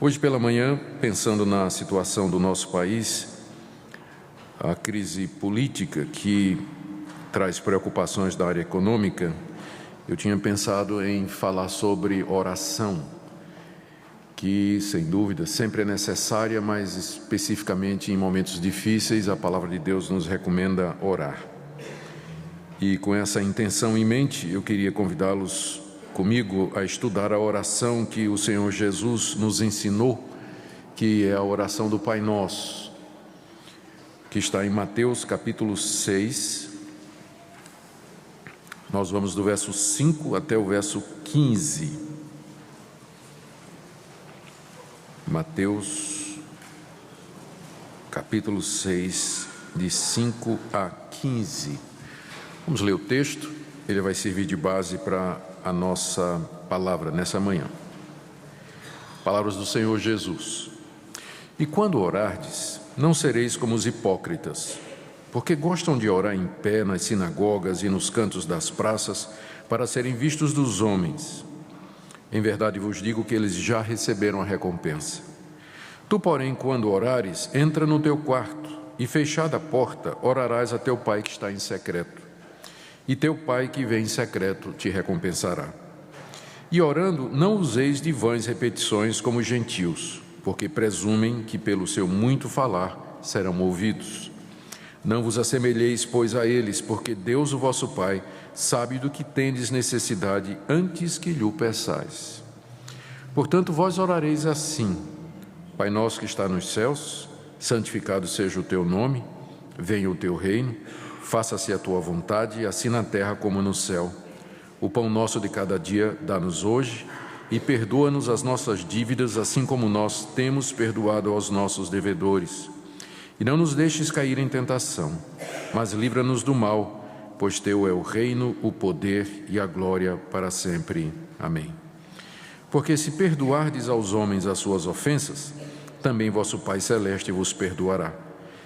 Hoje pela manhã, pensando na situação do nosso país, a crise política que traz preocupações da área econômica, eu tinha pensado em falar sobre oração, que, sem dúvida, sempre é necessária, mas especificamente em momentos difíceis, a palavra de Deus nos recomenda orar. E com essa intenção em mente, eu queria convidá-los comigo a estudar a oração que o Senhor Jesus nos ensinou, que é a oração do Pai Nosso, que está em Mateus capítulo 6. Nós vamos do verso 5 até o verso 15. Mateus capítulo 6, de 5 a 15. Vamos ler o texto, ele vai servir de base para a nossa palavra nessa manhã. Palavras do Senhor Jesus. E quando orardes, não sereis como os hipócritas, porque gostam de orar em pé nas sinagogas e nos cantos das praças, para serem vistos dos homens. Em verdade vos digo que eles já receberam a recompensa. Tu, porém, quando orares, entra no teu quarto, e fechada a porta, orarás a teu pai que está em secreto. E teu pai que vem em secreto te recompensará. E orando, não useis de vãs repetições como os gentios, porque presumem que pelo seu muito falar serão ouvidos. Não vos assemelheis, pois, a eles, porque Deus, o vosso Pai, sabe do que tendes necessidade antes que lhe peçais. Portanto, vós orareis assim: Pai nosso que está nos céus, santificado seja o teu nome, venha o teu reino, faça-se a tua vontade, assim na terra como no céu. O pão nosso de cada dia dá-nos hoje, e perdoa-nos as nossas dívidas, assim como nós temos perdoado aos nossos devedores. E não nos deixes cair em tentação, mas livra-nos do mal, pois teu é o reino, o poder e a glória para sempre. Amém. Porque se perdoardes aos homens as suas ofensas, também vosso Pai Celeste vos perdoará.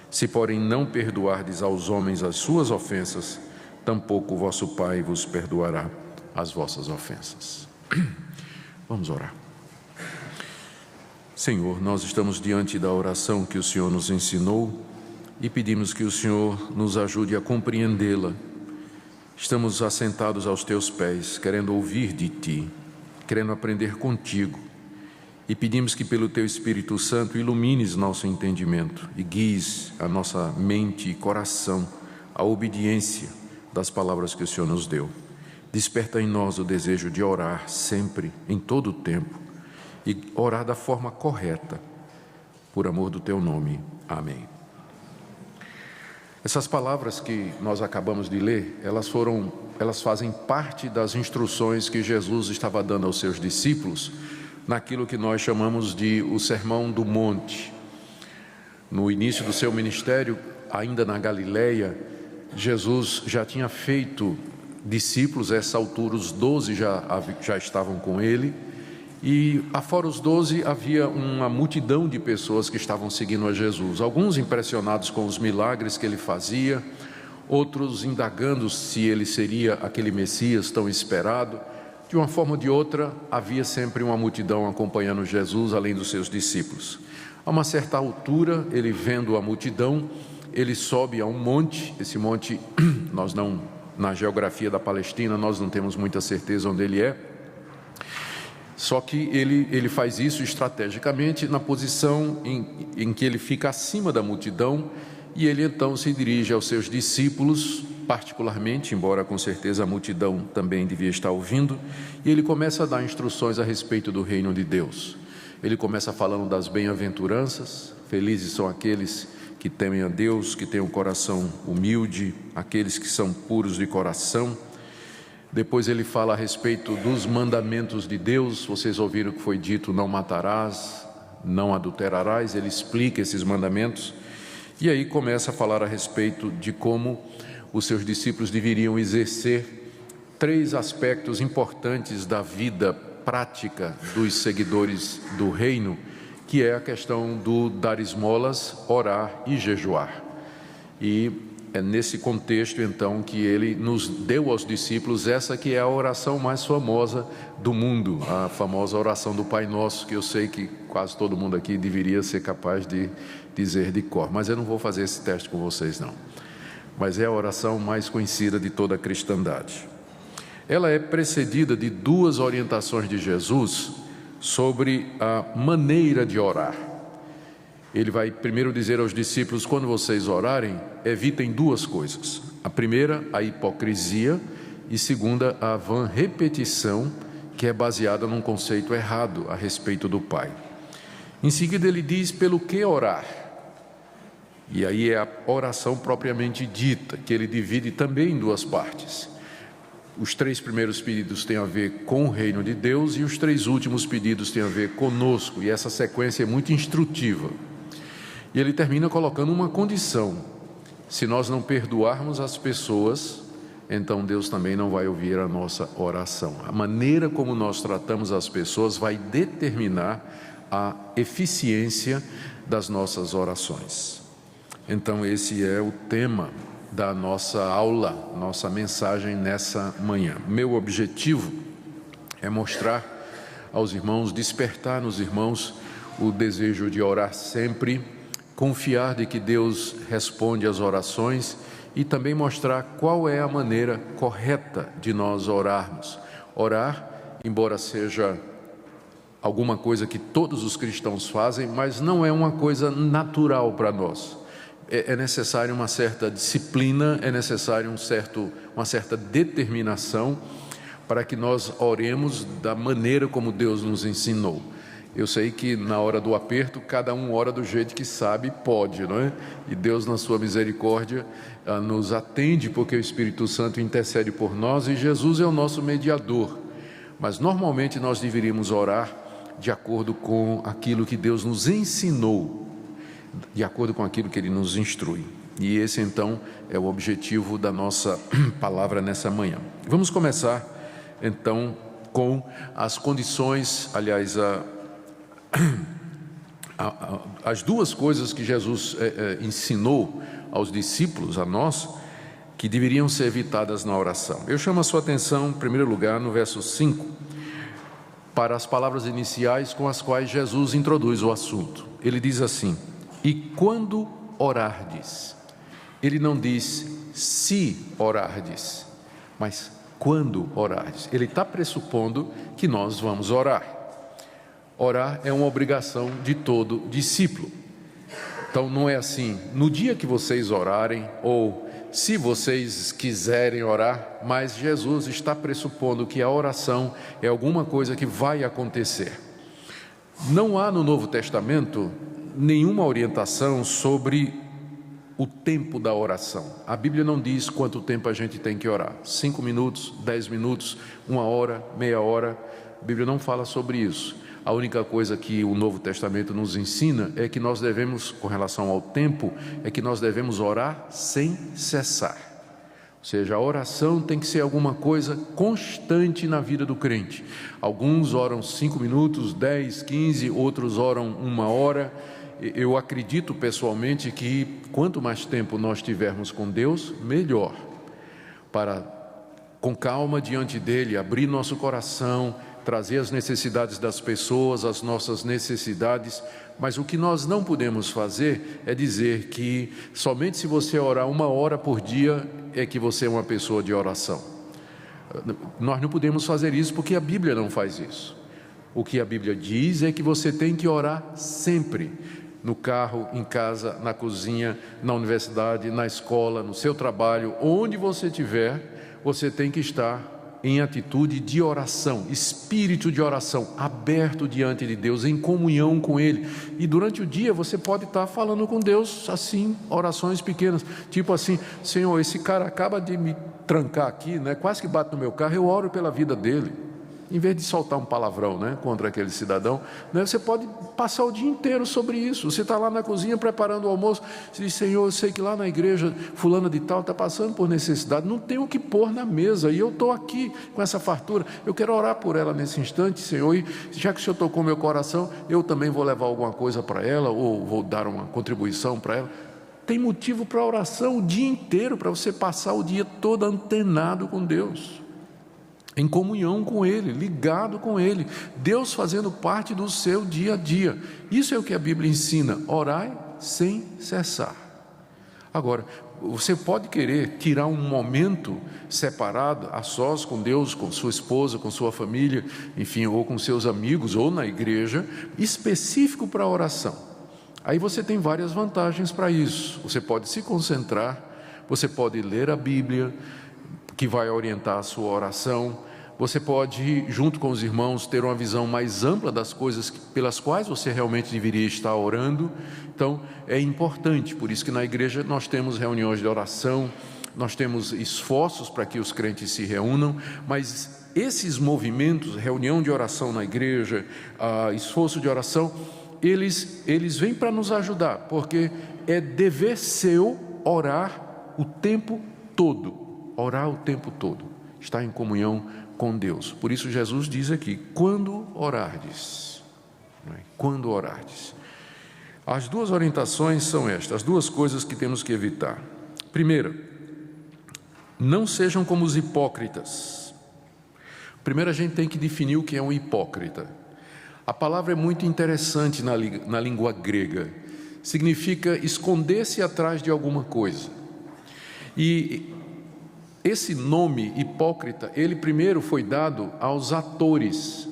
Se, porém, não perdoardes aos homens as suas ofensas, tampouco o vosso Pai vos perdoará as vossas ofensas. Vamos orar. Senhor, nós estamos diante da oração que o Senhor nos ensinou e pedimos que o Senhor nos ajude a compreendê-la. Estamos assentados aos teus pés, querendo ouvir de ti, querendo aprender contigo. E pedimos que pelo Teu Espírito Santo ilumines nosso entendimento e guies a nossa mente e coração à obediência das palavras que o Senhor nos deu. Desperta em nós o desejo de orar sempre, em todo o tempo, e orar da forma correta, por amor do Teu nome. Amém. Essas palavras que nós acabamos de ler, elas fazem parte das instruções que Jesus estava dando aos seus discípulos, naquilo que nós chamamos de o Sermão do Monte. No início do seu ministério, ainda na Galileia, Jesus já tinha feito discípulos. A essa altura os 12 já estavam com ele, e afora os 12 havia uma multidão de pessoas que estavam seguindo a Jesus, alguns impressionados com os milagres que ele fazia, outros indagando se ele seria aquele Messias tão esperado. De uma forma ou de outra, havia sempre uma multidão acompanhando Jesus, além dos seus discípulos. A uma certa altura, ele vendo a multidão, ele sobe a um monte. Esse monte, na geografia da Palestina, nós não temos muita certeza onde ele é. Só que ele faz isso estrategicamente na posição em que ele fica acima da multidão, e ele então se dirige aos seus discípulos, particularmente, embora com certeza a multidão também devia estar ouvindo, e ele começa a dar instruções a respeito do reino de Deus. Ele começa falando das bem-aventuranças. Felizes são aqueles que temem a Deus, que têm um coração humilde, aqueles que são puros de coração. Depois ele fala a respeito dos mandamentos de Deus. Vocês ouviram que foi dito: não matarás, não adulterarás. Ele explica esses mandamentos, e aí começa a falar a respeito de como os seus discípulos deveriam exercer 3 aspectos importantes da vida prática dos seguidores do reino, que é a questão do dar esmolas, orar e jejuar. E é nesse contexto, então, que ele nos deu aos discípulos essa que é a oração mais famosa do mundo, a famosa oração do Pai Nosso, que eu sei que quase todo mundo aqui deveria ser capaz de dizer de cor, mas eu não vou fazer esse teste com vocês, não. Mas é a oração mais conhecida de toda a cristandade. Ela é precedida de duas orientações de Jesus sobre a maneira de orar. Ele vai primeiro dizer aos discípulos: quando vocês orarem, evitem duas coisas. A primeira, a hipocrisia, e segunda, a vã repetição, que é baseada num conceito errado a respeito do Pai. Em seguida ele diz pelo que orar. E aí é a oração propriamente dita, que ele divide também em duas partes. Os 3 primeiros pedidos têm a ver com o reino de Deus e os 3 últimos pedidos têm a ver conosco. E essa sequência é muito instrutiva. E ele termina colocando uma condição: se nós não perdoarmos as pessoas, então Deus também não vai ouvir a nossa oração. A maneira como nós tratamos as pessoas vai determinar a eficiência das nossas orações. Então esse é o tema da nossa aula, nossa mensagem nessa manhã. Meu objetivo é mostrar aos irmãos, despertar nos irmãos o desejo de orar sempre, confiar de que Deus responde às orações e também mostrar qual é a maneira correta de nós orarmos. Orar, embora seja alguma coisa que todos os cristãos fazem, mas não é uma coisa natural para nós. É necessário uma certa disciplina, é necessário uma certa determinação para que nós oremos da maneira como Deus nos ensinou. Eu sei que na hora do aperto, cada um ora do jeito que sabe e pode, não é? E Deus, na sua misericórdia, nos atende, porque o Espírito Santo intercede por nós e Jesus é o nosso mediador. Mas normalmente nós deveríamos orar de acordo com aquilo que Deus nos ensinou, de acordo com aquilo que Ele nos instrui. E esse então é o objetivo da nossa palavra nessa manhã. Vamos começar então com as condições, aliás, as duas coisas que Jesus ensinou aos discípulos, a nós, que deveriam ser evitadas na oração. Eu chamo a sua atenção, em primeiro lugar, no verso 5, para as palavras iniciais com as quais Jesus introduz o assunto. Ele diz assim: e quando orardes. Ele não diz se orardes, mas quando orardes. Ele está pressupondo que nós vamos orar. Orar é uma obrigação de todo discípulo. Então não é assim, no dia que vocês orarem, ou se vocês quiserem orar, mas Jesus está pressupondo que a oração é alguma coisa que vai acontecer. Não há no Novo Testamento nenhuma orientação sobre o tempo da oração. A Bíblia não diz quanto tempo a gente tem que orar, 5 minutos, 10 minutos, 1 hora, meia hora. A Bíblia não fala sobre isso. A única coisa que o Novo Testamento nos ensina é que nós devemos, com relação ao tempo, é que nós devemos orar sem cessar. Ou seja, a oração tem que ser alguma coisa constante na vida do crente. Alguns oram 5 minutos, 10, 15, outros oram 1 hora. Eu acredito pessoalmente que quanto mais tempo nós tivermos com Deus, melhor. Para, com calma diante dEle, abrir nosso coração, trazer as necessidades das pessoas, as nossas necessidades. Mas o que nós não podemos fazer é dizer que somente se você orar 1 hora por dia é que você é uma pessoa de oração. Nós não podemos fazer isso porque a Bíblia não faz isso. O que a Bíblia diz é que você tem que orar sempre. No carro, em casa, na cozinha, na universidade, na escola, no seu trabalho, onde você estiver, você tem que estar em atitude de oração, espírito de oração, aberto diante de Deus, em comunhão com Ele. E durante o dia você pode estar falando com Deus, assim, orações pequenas, tipo assim: Senhor, esse cara acaba de me trancar aqui, né? Quase que bate no meu carro, eu oro pela vida dele. Em vez de soltar um palavrão, né, contra aquele cidadão, né, você pode passar o dia inteiro sobre isso. Você está lá na cozinha preparando o almoço, você diz: Senhor, eu sei que lá na igreja fulana de tal está passando por necessidade, não tem o que pôr na mesa, e eu estou aqui com essa fartura, eu quero orar por ela nesse instante, Senhor, e já que o Senhor tocou meu coração, eu também vou levar alguma coisa para ela, ou vou dar uma contribuição para ela. tem motivo para oração o dia inteiro, para você passar o dia todo antenado com Deus, em comunhão com Ele, ligado com Ele, Deus fazendo parte do seu dia a dia. Isso é o que a Bíblia ensina: orai sem cessar. Agora, você pode querer tirar um momento separado, a sós com Deus, com sua esposa, com sua família, enfim, ou com seus amigos, ou na igreja, específico para a oração. Aí você tem várias vantagens para isso. Você pode se concentrar, você pode ler a Bíblia, que vai orientar a sua oração. Você pode, junto com os irmãos, ter uma visão mais ampla das coisas pelas quais você realmente deveria estar orando. Então, é importante, por isso que na igreja nós temos reuniões de oração, nós temos esforços para que os crentes se reúnam, mas esses movimentos, reunião de oração na igreja, esforço de oração, eles vêm para nos ajudar, porque é dever seu orar o tempo todo, estar em comunhão com Deus. Por isso Jesus diz aqui: quando orardes. Quando orardes. As duas orientações são estas, as duas coisas que temos que evitar. Primeira, não sejam como os hipócritas. Primeiro a gente tem que definir o que é um hipócrita. A palavra é muito interessante na língua grega. Significa esconder-se atrás de alguma coisa. E esse nome hipócrita, ele primeiro foi dado aos atores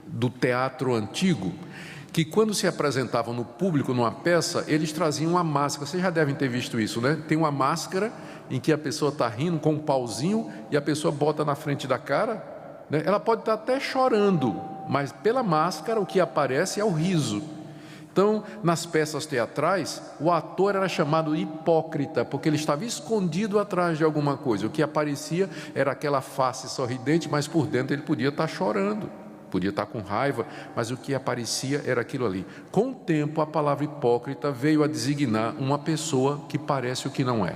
do teatro antigo, que quando se apresentavam no público numa peça, eles traziam uma máscara. Vocês já devem ter visto isso, né? Tem uma máscara em que a pessoa está rindo com um pauzinho e a pessoa bota na frente da cara, né? Ela pode estar até chorando, mas pela máscara o que aparece é o riso. Então, nas peças teatrais, o ator era chamado hipócrita, porque ele estava escondido atrás de alguma coisa. O que aparecia era aquela face sorridente, mas por dentro ele podia estar chorando, podia estar com raiva, mas o que aparecia era aquilo ali. Com o tempo, a palavra hipócrita veio a designar uma pessoa que parece o que não é.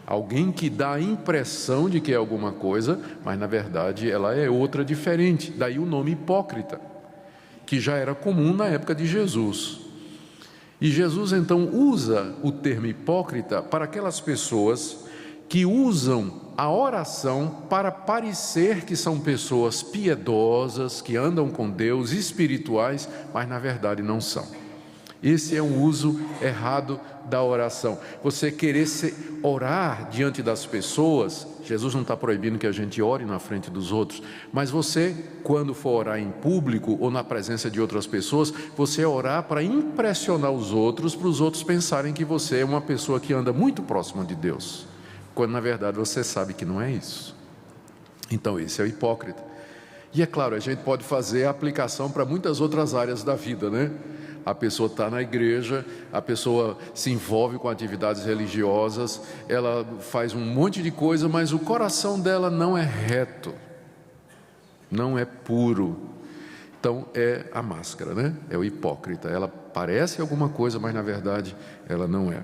Alguém que dá a impressão de que é alguma coisa, mas na verdade ela é outra diferente. Daí o nome hipócrita, que já era comum na época de Jesus. E Jesus então usa o termo hipócrita para aquelas pessoas que usam a oração para parecer que são pessoas piedosas, que andam com Deus, espirituais, mas na verdade não são. Esse é um uso errado da oração. Você querer orar diante das pessoas, Jesus não está proibindo que a gente ore na frente dos outros, mas você, quando for orar em público ou na presença de outras pessoas, você orar para impressionar os outros, para os outros pensarem que você é uma pessoa que anda muito próxima de Deus, quando na verdade você sabe que não é isso. Então esse é o hipócrita. E é claro, a gente pode fazer a aplicação para muitas outras áreas da vida, né? A pessoa está na igreja, a pessoa se envolve com atividades religiosas, ela faz um monte de coisa, mas o coração dela não é reto, não é puro. Então é a máscara, né? É o hipócrita. Ela parece alguma coisa, mas na verdade ela não é.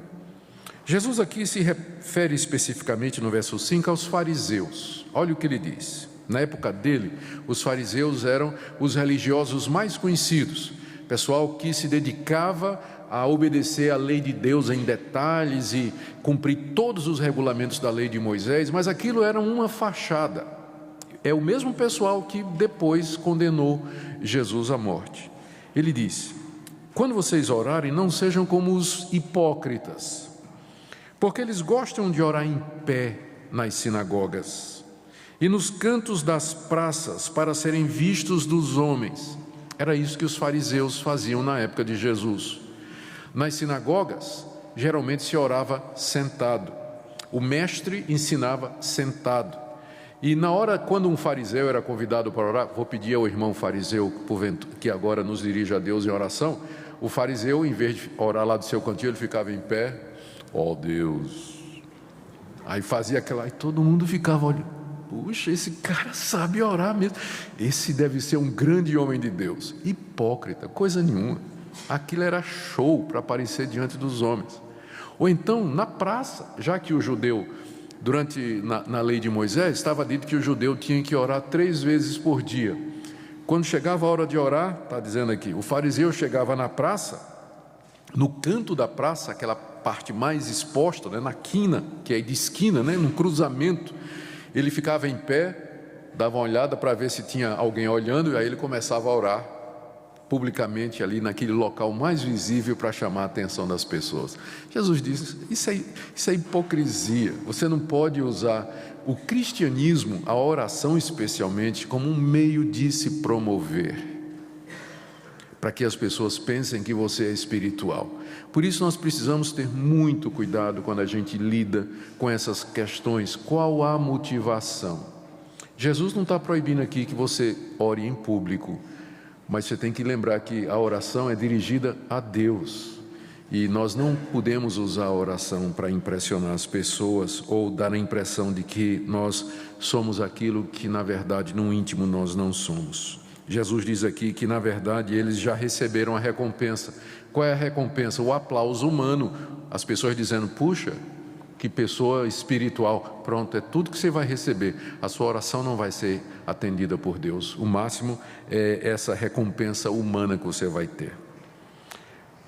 Jesus aqui se refere especificamente no verso 5 aos fariseus. Olha o que ele diz. Na época dele, os fariseus eram os religiosos mais conhecidos. Pessoal que se dedicava a obedecer à lei de Deus em detalhes e cumprir todos os regulamentos da lei de Moisés, mas aquilo era uma fachada. É o mesmo pessoal que depois condenou Jesus à morte. Ele disse: quando vocês orarem, não sejam como os hipócritas, porque eles gostam de orar em pé nas sinagogas e nos cantos das praças para serem vistos dos homens. Era isso que os fariseus faziam na época de Jesus. Nas sinagogas, geralmente se orava sentado. O mestre ensinava sentado. E na hora, quando um fariseu era convidado para orar, vou pedir ao irmão fariseu, que agora nos dirige a Deus em oração, o fariseu, em vez de orar lá do seu cantinho, ele ficava em pé. Ó Deus. Aí fazia aquela, e todo mundo ficava olhando. Puxa, esse cara sabe orar mesmo. Esse deve ser um grande homem de Deus. Hipócrita, coisa nenhuma. Aquilo era show para aparecer diante dos homens. Ou então, na praça, já que o judeu, na lei de Moisés, estava dito que o judeu tinha que orar 3 vezes por dia. Quando chegava a hora de orar, está dizendo aqui, o fariseu chegava na praça, no canto da praça, aquela parte mais exposta, né, na quina, que é de esquina, né, num cruzamento. Ele ficava em pé, dava uma olhada para ver se tinha alguém olhando, e aí ele começava a orar publicamente ali naquele local mais visível para chamar a atenção das pessoas. Jesus disse, isso é hipocrisia. Você não pode usar o cristianismo, a oração especialmente, como um meio de se promover, para que as pessoas pensem que você é espiritual. Por isso nós precisamos ter muito cuidado quando a gente lida com essas questões. Qual a motivação? Jesus não está proibindo aqui que você ore em público, mas você tem que lembrar que a oração é dirigida a Deus. E nós não podemos usar a oração para impressionar as pessoas ou dar a impressão de que nós somos aquilo que na verdade no íntimo nós não somos. Jesus diz aqui que na verdade eles já receberam a recompensa. Qual é a recompensa? O aplauso humano. As pessoas dizendo, puxa, que pessoa espiritual. Pronto, é tudo que você vai receber. A sua oração não vai ser atendida por Deus. O máximo é essa recompensa humana que você vai ter.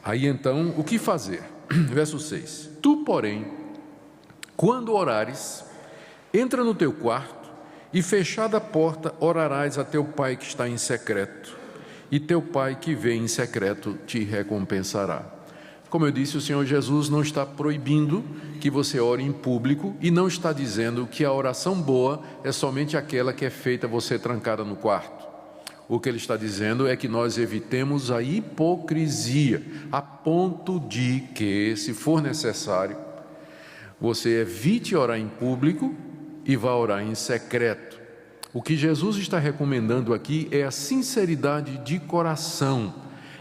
Aí então, o que fazer? Verso 6. Tu, porém, quando orares, entra no teu quarto e fechada a porta, orarás a teu pai que está em secreto, e teu pai que vê em secreto te recompensará. Como eu disse, o Senhor Jesus não está proibindo que você ore em público e não está dizendo que a oração boa é somente aquela que é feita você trancada no quarto. O que ele está dizendo é que nós evitemos a hipocrisia, a ponto de que, se for necessário, você evite orar em público e vá orar em secreto. O que Jesus está recomendando aqui é a sinceridade de coração,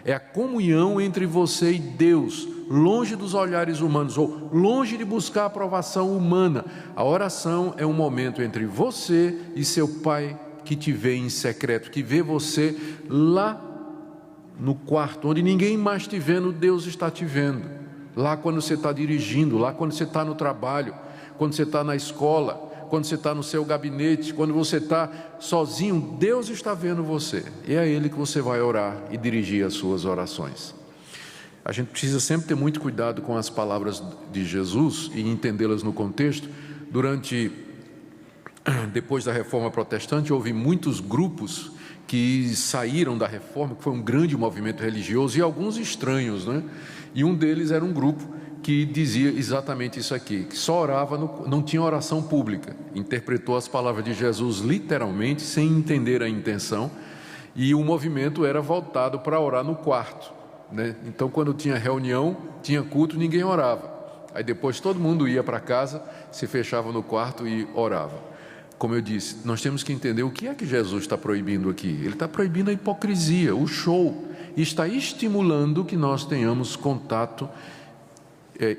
é a comunhão entre você e Deus, longe dos olhares humanos, ou longe de buscar a aprovação humana. A oração é um momento entre você e seu Pai que te vê em secreto, que vê você lá no quarto, onde ninguém mais te vendo, Deus está te vendo. Lá quando você está dirigindo, lá quando você está no trabalho, quando você está na escola, quando você está no seu gabinete, quando você está sozinho, Deus está vendo você. E é a Ele que você vai orar e dirigir as suas orações. A gente precisa sempre ter muito cuidado com as palavras de Jesus e entendê-las no contexto. Depois da Reforma Protestante, houve muitos grupos que saíram da Reforma, que foi um grande movimento religioso, e alguns estranhos, né? E um deles era um grupo que dizia exatamente isso aqui, que só orava, não tinha oração pública. Interpretou as palavras de Jesus literalmente, sem entender a intenção, e o movimento era voltado para orar no quarto, né? Então, quando tinha reunião, tinha culto, ninguém orava. Aí depois todo mundo ia para casa, se fechava no quarto e orava. Como eu disse, nós temos que entender o que é que Jesus está proibindo aqui. Ele está proibindo a hipocrisia, o show, e está estimulando que nós tenhamos contato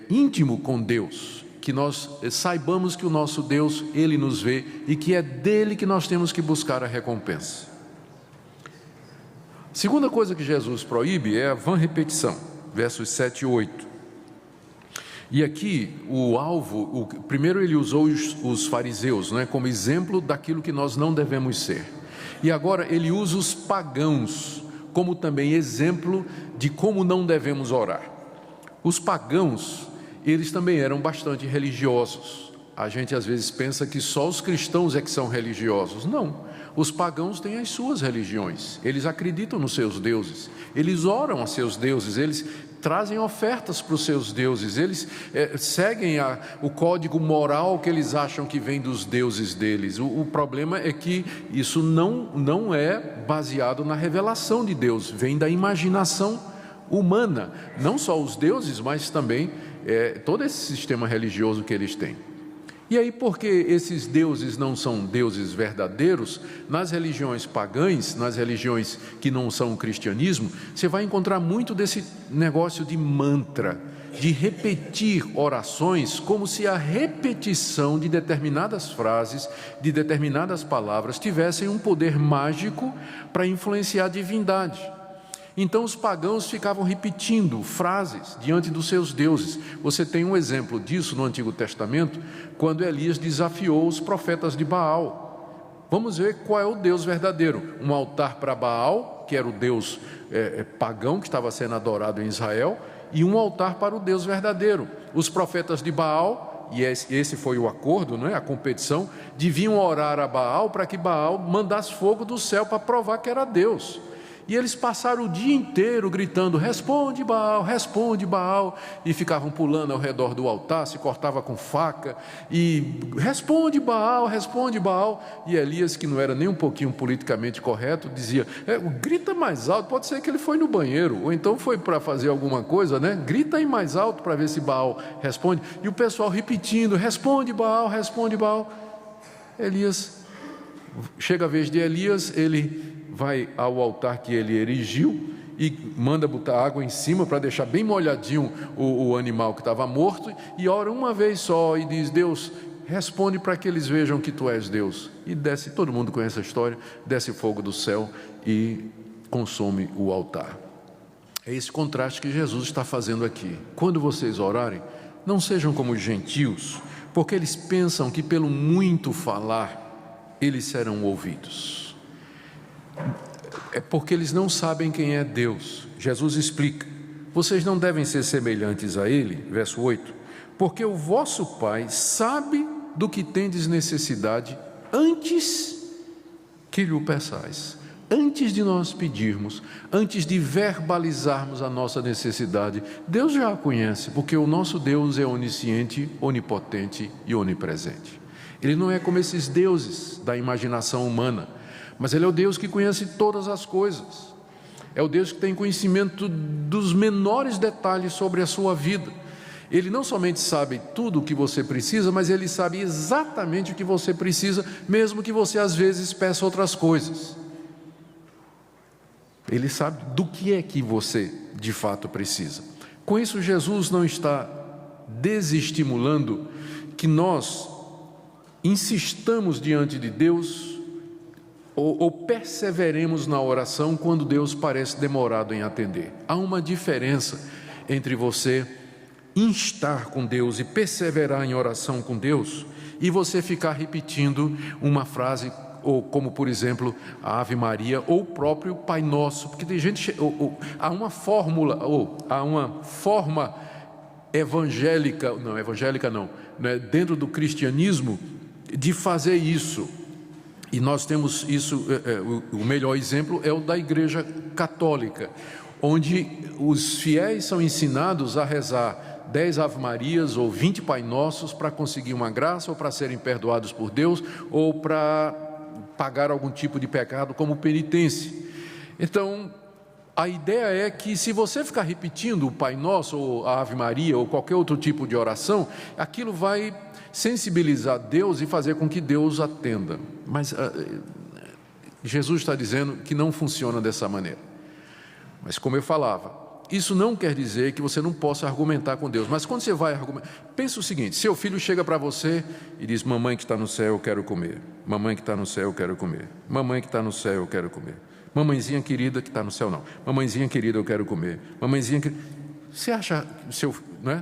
íntimo com Deus, que nós saibamos que o nosso Deus, Ele nos vê e que é dele que nós temos que buscar a recompensa. Segunda coisa que Jesus proíbe é a vã repetição, versos 7 e 8. E aqui primeiro ele usou os fariseus, né, como exemplo daquilo que nós não devemos ser. E agora ele usa os pagãos como também exemplo de como não devemos orar. Os pagãos, eles também eram bastante religiosos. A gente às vezes pensa que só os cristãos é que são religiosos. Não, os pagãos têm as suas religiões. Eles acreditam nos seus deuses, eles oram a seus deuses, eles trazem ofertas para os seus deuses, eles seguem o código moral que eles acham que vem dos deuses deles. O problema é que isso não é baseado na revelação de Deus, vem da imaginação humana, não só os deuses, mas também todo esse sistema religioso que eles têm. E aí, porque esses deuses não são deuses verdadeiros, nas religiões pagãs, nas religiões que não são o cristianismo, você vai encontrar muito desse negócio de mantra, de repetir orações, como se a repetição de determinadas frases, de determinadas palavras, tivessem um poder mágico para influenciar a divindade. Então os pagãos ficavam repetindo frases diante dos seus deuses. Você tem um exemplo disso no Antigo Testamento, quando Elias desafiou os profetas de Baal. Vamos ver qual é o Deus verdadeiro. Um altar para Baal, que era o Deus pagão que estava sendo adorado em Israel, e um altar para o Deus verdadeiro. Os profetas de Baal, e esse foi o acordo, não é? A competição, deviam orar a Baal para que Baal mandasse fogo do céu para provar que era Deus. E eles passaram o dia inteiro gritando, responde Baal, e ficavam pulando ao redor do altar, se cortava com faca, e responde Baal, e Elias, que não era nem um pouquinho politicamente correto, dizia, grita mais alto, pode ser que ele foi no banheiro, ou então foi para fazer alguma coisa, né? Grita aí mais alto para ver se Baal responde, e o pessoal repetindo, responde Baal, Elias, chega a vez de Elias, ele vai ao altar que ele erigiu e manda botar água em cima para deixar bem molhadinho o animal que estava morto, e ora uma vez só e diz, Deus, responde para que eles vejam que tu és Deus. E desce, todo mundo conhece a história, desce fogo do céu e consome o altar. É esse contraste que Jesus está fazendo aqui. Quando vocês orarem, não sejam como os gentios, porque eles pensam que pelo muito falar, eles serão ouvidos. É porque eles não sabem quem é Deus. Jesus explica, vocês não devem ser semelhantes a Ele, verso 8, porque o vosso Pai sabe do que tendes necessidade antes que lhe o peçais. Antes de nós pedirmos, antes de verbalizarmos a nossa necessidade, Deus já a conhece, porque o nosso Deus é onisciente, onipotente e onipresente. Ele não é como esses deuses da imaginação humana, mas Ele é o Deus que conhece todas as coisas. É o Deus que tem conhecimento dos menores detalhes sobre a sua vida. Ele não somente sabe tudo o que você precisa, mas Ele sabe exatamente o que você precisa, mesmo que você às vezes peça outras coisas. Ele sabe do que é que você de fato precisa. Com isso, Jesus não está desestimulando que nós insistamos diante de Deus ou perseveremos na oração quando Deus parece demorado em atender. Há uma diferença entre você instar com Deus e perseverar em oração com Deus e você ficar repetindo uma frase, ou como por exemplo a Ave Maria ou o próprio Pai Nosso, porque tem gente, há uma fórmula, ou há uma forma evangélica não, né, dentro do cristianismo de fazer isso. E nós temos isso, o melhor exemplo é o da Igreja Católica, onde os fiéis são ensinados a rezar 10 Ave Marias ou 20 Pai Nossos para conseguir uma graça, ou para serem perdoados por Deus, ou para pagar algum tipo de pecado como penitência. Então, a ideia é que se você ficar repetindo o Pai Nosso, ou a Ave Maria, ou qualquer outro tipo de oração, aquilo vai sensibilizar Deus e fazer com que Deus atenda. Mas Jesus está dizendo que não funciona dessa maneira. Mas como eu falava, isso não quer dizer que você não possa argumentar com Deus. Mas quando você vai argumentar, pensa o seguinte: seu filho chega para você e diz, mamãe que está no céu, eu quero comer. Mamãe que está no céu, eu quero comer. Mamãe que está no céu, eu quero comer. Mamãezinha querida que está no céu, não. Mamãezinha querida, eu quero comer. Mamãezinha querida. Você acha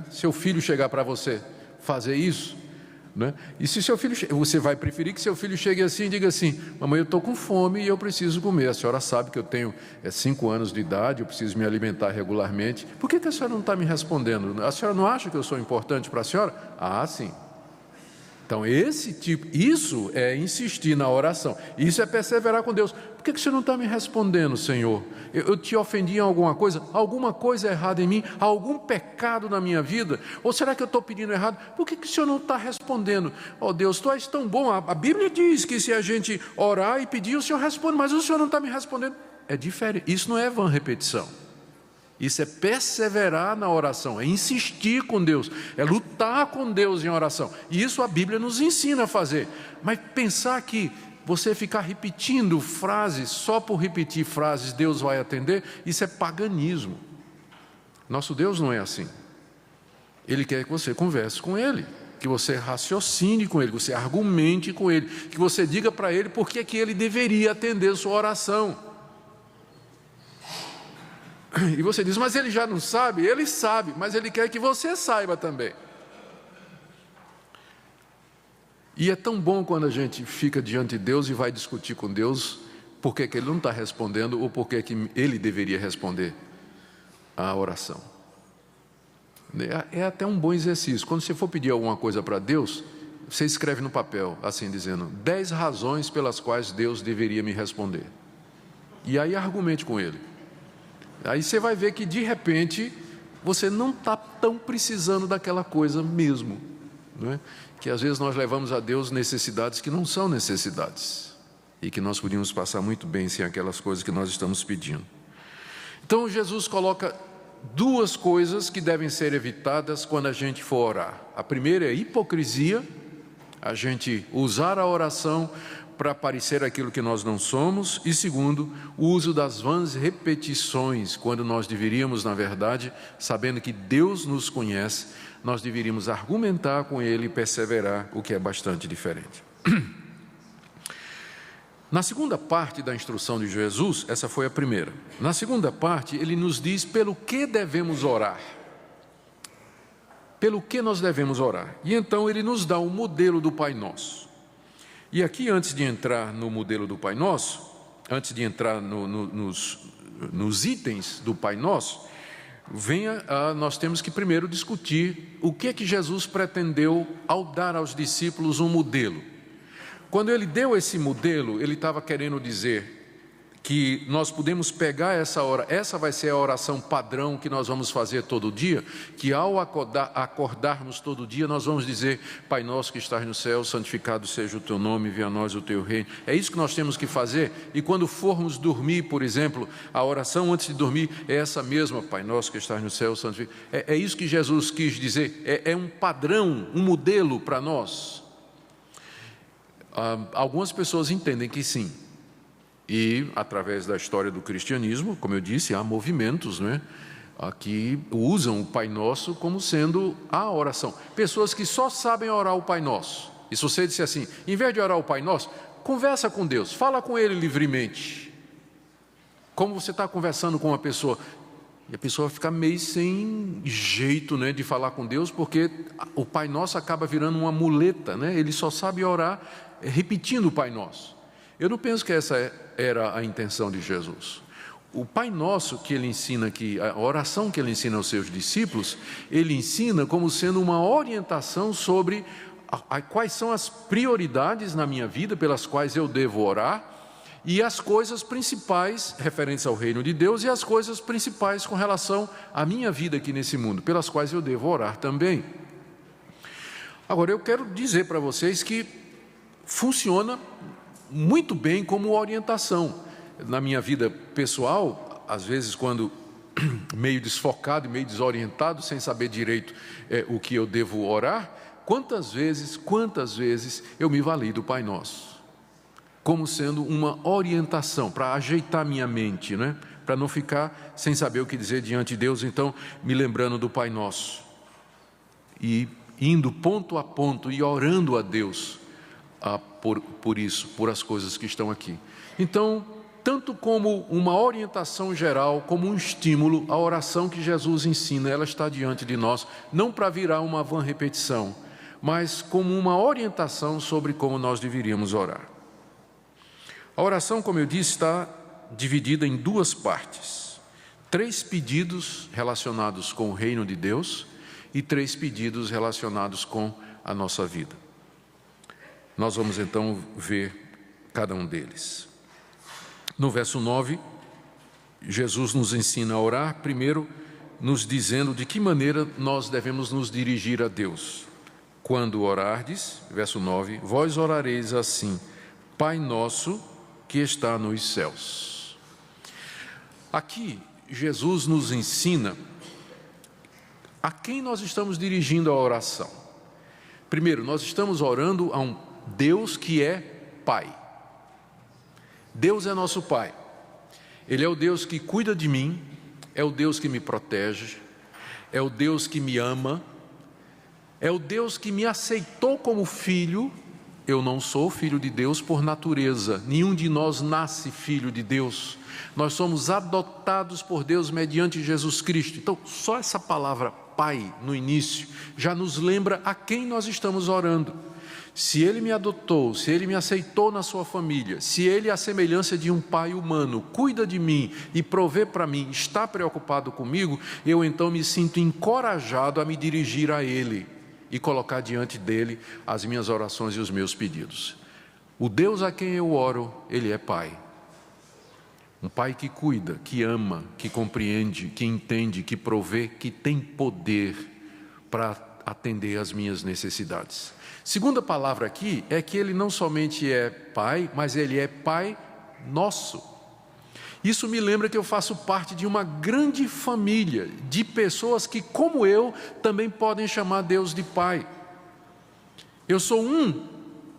seu filho chegar para você fazer isso? Né? E se seu filho, você vai preferir que seu filho chegue assim e diga assim, mamãe, eu estou com fome e eu preciso comer, a senhora sabe que eu tenho 5 anos de idade, eu preciso me alimentar regularmente, por que a senhora não está me respondendo? A senhora não acha que eu sou importante para a senhora? Ah, sim. Então isso é insistir na oração, isso é perseverar com Deus. Por que você não está me respondendo, Senhor? Eu te ofendi em alguma coisa errada em mim, algum pecado na minha vida? Ou será que eu estou pedindo errado? Por que o Senhor não está respondendo? Oh Deus, Tu és tão bom, a Bíblia diz que se a gente orar e pedir, o Senhor responde, mas o Senhor não está me respondendo. É diferente, isso não é vã repetição. Isso é perseverar na oração, é insistir com Deus, é lutar com Deus em oração. E isso a Bíblia nos ensina a fazer. Mas pensar que você ficar repetindo frases, só por repetir frases Deus vai atender, isso é paganismo. Nosso Deus não é assim. Ele quer que você converse com Ele, que você raciocine com Ele, que você argumente com Ele, que você diga para Ele por que Ele deveria atender sua oração. E você diz, mas Ele já não sabe? Ele sabe, mas Ele quer que você saiba também. E é tão bom quando a gente fica diante de Deus e vai discutir com Deus por que Ele não está respondendo ou por que Ele deveria responder à oração. É até um bom exercício. Quando você for pedir alguma coisa para Deus, você escreve no papel, assim dizendo, 10 razões pelas quais Deus deveria me responder. E aí argumente com Ele. Aí você vai ver que de repente você não está tão precisando daquela coisa mesmo, não é? Que às vezes nós levamos a Deus necessidades que não são necessidades e que nós podíamos passar muito bem sem aquelas coisas que nós estamos pedindo. Então Jesus coloca 2 coisas que devem ser evitadas quando a gente for orar. A primeira é a hipocrisia, a gente usar a oração para parecer aquilo que nós não somos, e segundo, o uso das vãs repetições, quando nós deveríamos, na verdade, sabendo que Deus nos conhece, nós deveríamos argumentar com Ele e perseverar, o que é bastante diferente. Na segunda parte da instrução de Jesus, essa foi a primeira. Na segunda parte, Ele nos diz pelo que devemos orar. Pelo que nós devemos orar. E então Ele nos dá um modelo do Pai Nosso. E aqui, antes de entrar no modelo do Pai Nosso, antes de entrar nos itens do Pai Nosso, nós temos que primeiro discutir o que é que Jesus pretendeu ao dar aos discípulos um modelo. Quando Ele deu esse modelo, Ele estava querendo dizer que nós podemos pegar essa vai ser a oração padrão que nós vamos fazer todo dia, que ao acordarmos todo dia, nós vamos dizer, Pai nosso que estás no céu, santificado seja o teu nome, venha a nós o teu reino. É isso que nós temos que fazer, e quando formos dormir, por exemplo, a oração antes de dormir é essa mesma, Pai nosso que estás no céu, santificado. É isso que Jesus quis dizer, é um padrão, um modelo para nós. Algumas pessoas entendem que sim. E, através da história do cristianismo, como eu disse, há movimentos, não é? Que usam o Pai Nosso como sendo a oração. Pessoas que só sabem orar o Pai Nosso. E se você disser assim, em vez de orar o Pai Nosso, conversa com Deus, fala com Ele livremente. Como você está conversando com uma pessoa, e a pessoa fica meio sem jeito, né, de falar com Deus, porque o Pai Nosso acaba virando uma muleta, né? Ele só sabe orar repetindo o Pai Nosso. Eu não penso que essa era a intenção de Jesus. O Pai Nosso que Ele ensina aqui, a oração que Ele ensina aos seus discípulos, Ele ensina como sendo uma orientação sobre quais são as prioridades na minha vida pelas quais eu devo orar, e as coisas principais referentes ao reino de Deus e as coisas principais com relação à minha vida aqui nesse mundo, pelas quais eu devo orar também. Agora, eu quero dizer para vocês que funciona muito bem como orientação. Na minha vida pessoal, às vezes quando meio desfocado e meio desorientado, sem saber direito o que eu devo orar, quantas vezes eu me vali do Pai Nosso, como sendo uma orientação, para ajeitar minha mente, né? Para não ficar sem saber o que dizer diante de Deus, então me lembrando do Pai Nosso, e indo ponto a ponto e orando a Deus, por isso, por as coisas que estão aqui. Então, tanto como uma orientação geral, como um estímulo, a oração que Jesus ensina, ela está diante de nós, não para virar uma vã repetição, mas como uma orientação sobre como nós deveríamos orar. A oração, como eu disse, está dividida em 2 partes. 3 pedidos relacionados com o reino de Deus e 3 pedidos relacionados com a nossa vida. Nós vamos então ver cada um deles. No verso 9, Jesus nos ensina a orar, primeiro nos dizendo de que maneira nós devemos nos dirigir a Deus. Quando orardes, verso 9, vós orareis assim, Pai nosso que está nos céus. Aqui, Jesus nos ensina a quem nós estamos dirigindo a oração. Primeiro, nós estamos orando a um Deus que é Pai. Deus é nosso Pai. Ele é o Deus que cuida de mim, é o Deus que me protege, é o Deus que me ama, é o Deus que me aceitou como filho. Eu não sou filho de Deus por natureza, nenhum de nós nasce filho de Deus. Nós somos adotados por Deus mediante Jesus Cristo. Então, só essa palavra Pai no início já nos lembra a quem nós estamos orando. se Ele me adotou, se Ele me aceitou na sua família, se Ele, à semelhança de um pai humano, cuida de mim e provê para mim, está preocupado comigo, eu então me sinto encorajado a me dirigir a Ele e colocar diante dEle as minhas orações e os meus pedidos. O Deus a quem eu oro, Ele é Pai. Um Pai que cuida, que ama, que compreende, que entende, que provê, que tem poder para atender às minhas necessidades. Segunda palavra aqui é que Ele não somente é Pai, mas Ele é Pai nosso. Isso me lembra que eu faço parte de uma grande família de pessoas que, como eu, também podem chamar Deus de Pai. Eu sou um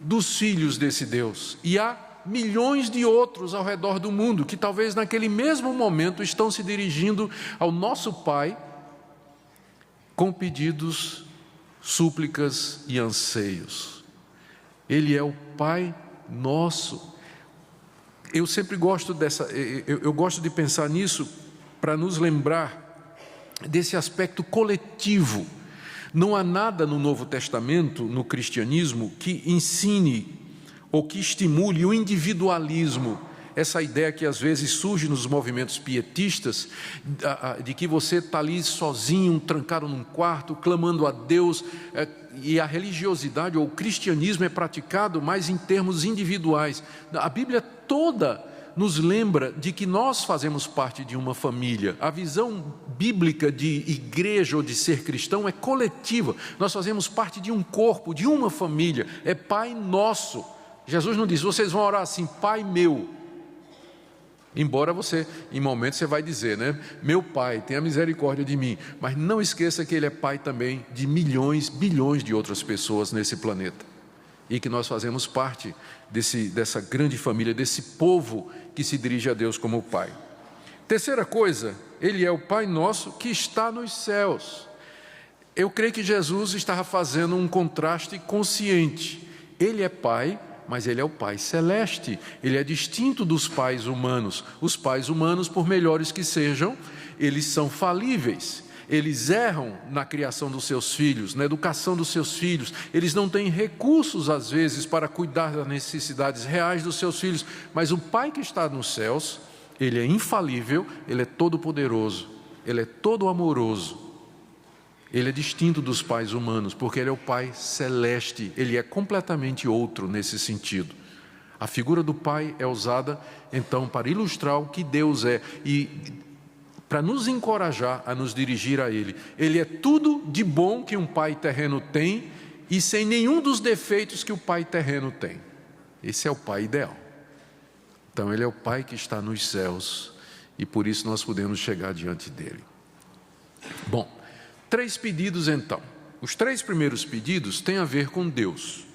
dos filhos desse Deus, e há milhões de outros ao redor do mundo que talvez naquele mesmo momento estão se dirigindo ao nosso Pai com pedidos, súplicas e anseios. Ele é o Pai nosso. Eu sempre gosto eu gosto de pensar nisso para nos lembrar desse aspecto coletivo. Não há nada no Novo Testamento, no cristianismo, que ensine ou que estimule o individualismo, essa ideia que às vezes surge nos movimentos pietistas, de que você está ali sozinho, trancado num quarto, clamando a Deus, e a religiosidade ou o cristianismo é praticado mais em termos individuais. A Bíblia toda nos lembra de que nós fazemos parte de uma família. A visão bíblica de igreja ou de ser cristão é coletiva. Nós fazemos parte de um corpo, de uma família. É Pai nosso. Jesus não diz, vocês vão orar assim, Pai meu. Embora você, em momentos, você vai dizer, né? Meu Pai, tenha misericórdia de mim. Mas não esqueça que Ele é Pai também de milhões, bilhões de outras pessoas nesse planeta. E que nós fazemos parte dessa grande família, desse povo que se dirige a Deus como Pai. Terceira coisa, Ele é o Pai nosso que está nos céus. Eu creio que Jesus estava fazendo um contraste consciente. Ele é Pai, mas Ele é o Pai celeste. Ele é distinto dos pais humanos. Os pais humanos, por melhores que sejam, eles são falíveis. Eles erram na criação dos seus filhos, na educação dos seus filhos. Eles não têm recursos, às vezes, para cuidar das necessidades reais dos seus filhos. Mas o Pai que está nos céus, Ele é infalível, Ele é todo-poderoso, Ele é todo-amoroso. Ele é distinto dos pais humanos, porque Ele é o Pai celeste. Ele é completamente outro nesse sentido. A figura do Pai é usada, então, para ilustrar o que Deus é e para nos encorajar a nos dirigir a Ele. Ele é tudo de bom que um pai terreno tem e sem nenhum dos defeitos que o pai terreno tem. Esse é o Pai ideal. Então, Ele é o Pai que está nos céus e por isso nós podemos chegar diante dEle. Bom, 3 pedidos então. Os 3 primeiros pedidos têm a ver com Deus.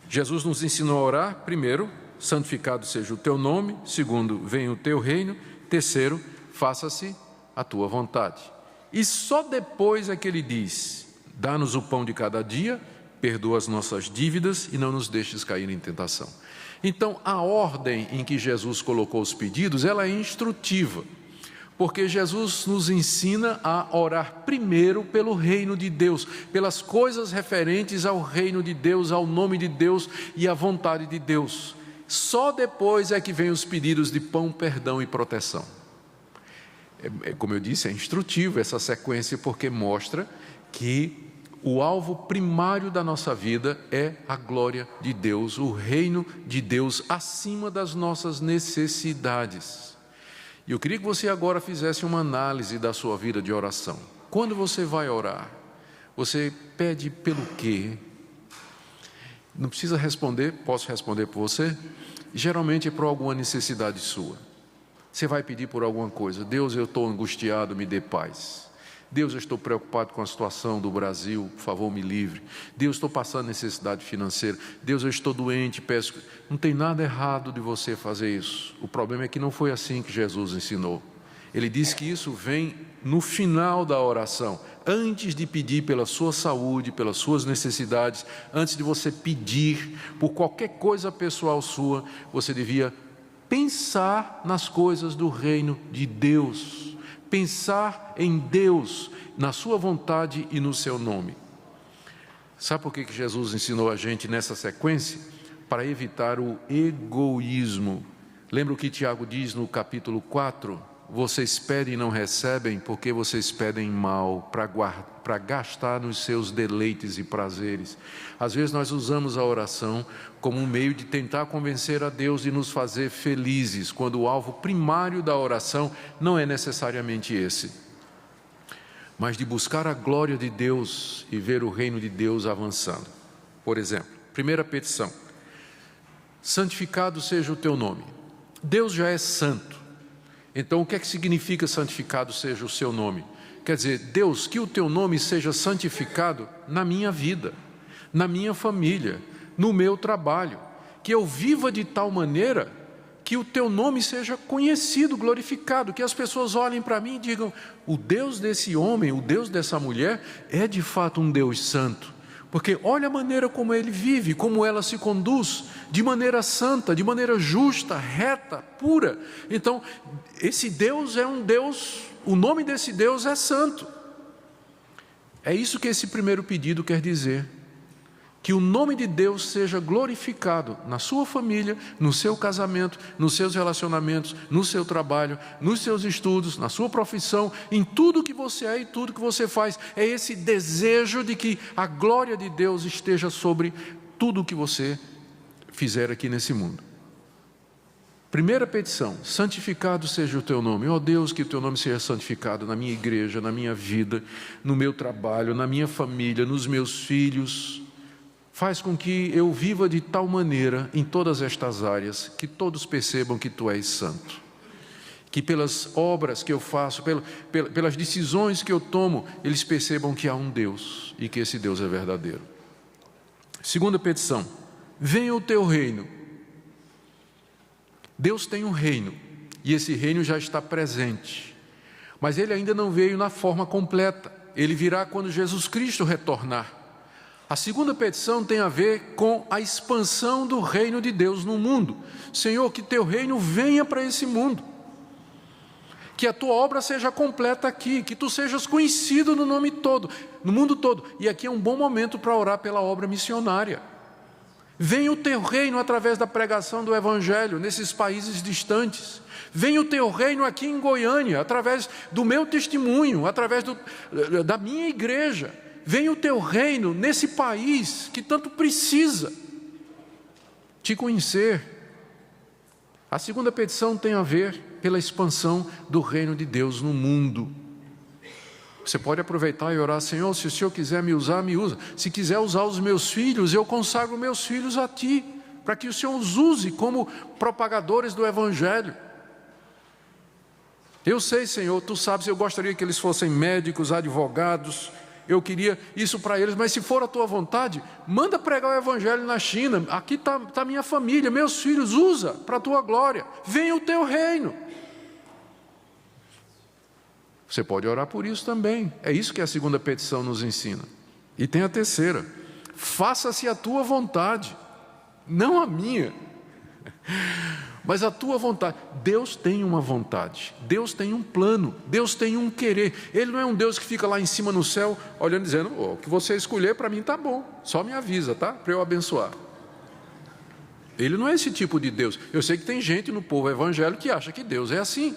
Jesus nos ensinou a orar, primeiro, santificado seja o teu nome. Segundo, venha o teu reino. Terceiro, faça-se a tua vontade. E só depois é que Ele diz, dá-nos o pão de cada dia, perdoa as nossas dívidas e não nos deixes cair em tentação. Então, a ordem em que Jesus colocou os pedidos, ela é instrutiva, porque Jesus nos ensina a orar primeiro pelo reino de Deus, pelas coisas referentes ao reino de Deus, ao nome de Deus e à vontade de Deus. Só depois é que vem os pedidos de pão, perdão e proteção. Como eu disse, é instrutivo essa sequência, porque mostra que o alvo primário da nossa vida é a glória de Deus, o reino de Deus acima das nossas necessidades. E eu queria que você agora fizesse uma análise da sua vida de oração. Quando você vai orar, você pede pelo quê? Não precisa responder, posso responder por você? Geralmente é por alguma necessidade sua. Você vai pedir por alguma coisa. Deus, eu estou angustiado, me dê paz. Deus, eu estou preocupado com a situação do Brasil, por favor, me livre. Deus, estou passando necessidade financeira. Deus, eu estou doente, peço. Não tem nada errado de você fazer isso. O problema é que não foi assim que Jesus ensinou. Ele diz que isso vem no final da oração, antes de pedir pela sua saúde, pelas suas necessidades, antes de você pedir por qualquer coisa pessoal sua, você devia pensar nas coisas do reino de Deus, pensar em Deus, na sua vontade e no seu nome. Sabe por que Jesus ensinou a gente nessa sequência? Para evitar o egoísmo. Lembra o que Tiago diz no capítulo 4? Vocês pedem e não recebem porque vocês pedem mal para gastar nos seus deleites e prazeres. Às vezes nós usamos a oração como um meio de tentar convencer a Deus de nos fazer felizes, quando o alvo primário da oração não é necessariamente esse, mas de buscar a glória de Deus e ver o reino de Deus avançando. Por exemplo, primeira petição: santificado seja o teu nome. Deus já é santo. Então, o que é que significa santificado seja o seu nome? Quer dizer, Deus, que o teu nome seja santificado na minha vida, na minha família, no meu trabalho, que eu viva de tal maneira que o teu nome seja conhecido, glorificado, que as pessoas olhem para mim e digam: o Deus desse homem, o Deus dessa mulher é de fato um Deus santo. Porque olha a maneira como ele vive, como ela se conduz, de maneira santa, de maneira justa, reta, pura. Então, esse Deus é um Deus, o nome desse Deus é santo. É isso que esse primeiro pedido quer dizer. Que o nome de Deus seja glorificado na sua família, no seu casamento, nos seus relacionamentos, no seu trabalho, nos seus estudos, na sua profissão, em tudo que você é e tudo que você faz. É esse desejo de que a glória de Deus esteja sobre tudo que você fizer aqui nesse mundo. Primeira petição: santificado seja o teu nome. Ó Deus, que o teu nome seja santificado na minha igreja, na minha vida, no meu trabalho, na minha família, nos meus filhos. Faz com que eu viva de tal maneira em todas estas áreas que todos percebam que tu és santo. Que pelas obras que eu faço, pelas decisões que eu tomo, eles percebam que há um Deus e que esse Deus é verdadeiro. Segunda petição: venha o teu reino. Deus tem um reino e esse reino já está presente, mas ele ainda não veio na forma completa. Ele virá quando Jesus Cristo retornar. A segunda petição tem a ver com a expansão do reino de Deus no mundo. Senhor, que teu reino venha para esse mundo, que a tua obra seja completa aqui, que tu sejas conhecido no mundo todo. E aqui é um bom momento para orar pela obra missionária. Venha o teu reino através da pregação do Evangelho nesses países distantes. Venha o teu reino aqui em Goiânia, através do meu testemunho, através da minha igreja. Venha o teu reino nesse país que tanto precisa te conhecer. A segunda petição tem a ver pela expansão do reino de Deus no mundo. Você pode aproveitar e orar: Senhor, se o Senhor quiser me usar, me usa. Se quiser usar os meus filhos, eu consagro meus filhos a Ti, para que o Senhor os use como propagadores do Evangelho. Eu sei, Senhor, Tu sabes, eu gostaria que eles fossem médicos, advogados. Eu queria isso para eles, mas se for a tua vontade, manda pregar o Evangelho na China. Aqui está minha família, meus filhos, usa para a tua glória. Venha o teu reino. Você pode orar por isso também. É isso que a segunda petição nos ensina. E tem a terceira: faça-se a tua vontade, não a minha, mas a tua vontade. Deus tem uma vontade, Deus tem um plano, Deus tem um querer. Ele não é um Deus que fica lá em cima no céu, olhando e dizendo: o que você escolher para mim está bom, só me avisa, tá? Para eu abençoar. Ele não é esse tipo de Deus. Eu sei que tem gente no povo evangélico que acha que Deus é assim.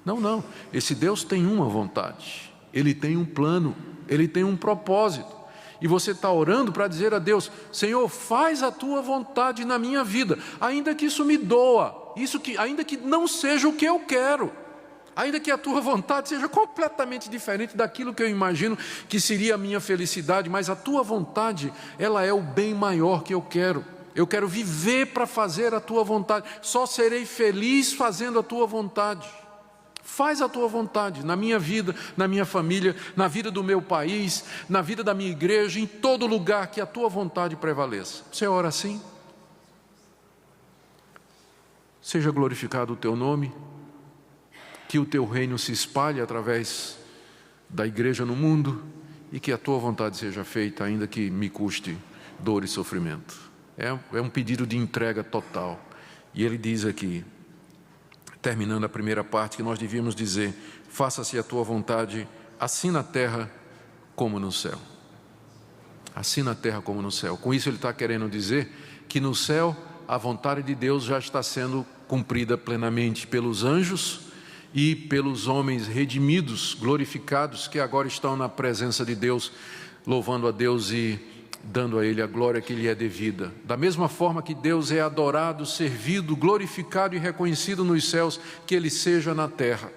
Não, esse Deus tem uma vontade, Ele tem um plano, Ele tem um propósito. E você está orando para dizer a Deus: Senhor, faz a tua vontade na minha vida, ainda que isso me doa, ainda que não seja o que eu quero, ainda que a tua vontade seja completamente diferente daquilo que eu imagino que seria a minha felicidade, mas a tua vontade, ela é o bem maior que eu quero. Eu quero viver para fazer a tua vontade, só serei feliz fazendo a tua vontade. Faz a tua vontade na minha vida, na minha família, na vida do meu país, na vida da minha igreja, em todo lugar, que a tua vontade prevaleça. Você ora assim? Seja glorificado o teu nome, que o teu reino se espalhe através da igreja no mundo e que a tua vontade seja feita, ainda que me custe dor e sofrimento. É um pedido de entrega total. E ele diz aqui, terminando a primeira parte, que nós devíamos dizer: faça-se a tua vontade, assim na terra como no céu. assim na terra como no céu. Com isso ele está querendo dizer que no céu a vontade de Deus já está sendo cumprida plenamente pelos anjos e pelos homens redimidos, glorificados, que agora estão na presença de Deus, louvando a Deus e dando a Ele a glória que lhe é devida. Da mesma forma que Deus é adorado, servido, glorificado e reconhecido nos céus, que Ele seja na terra.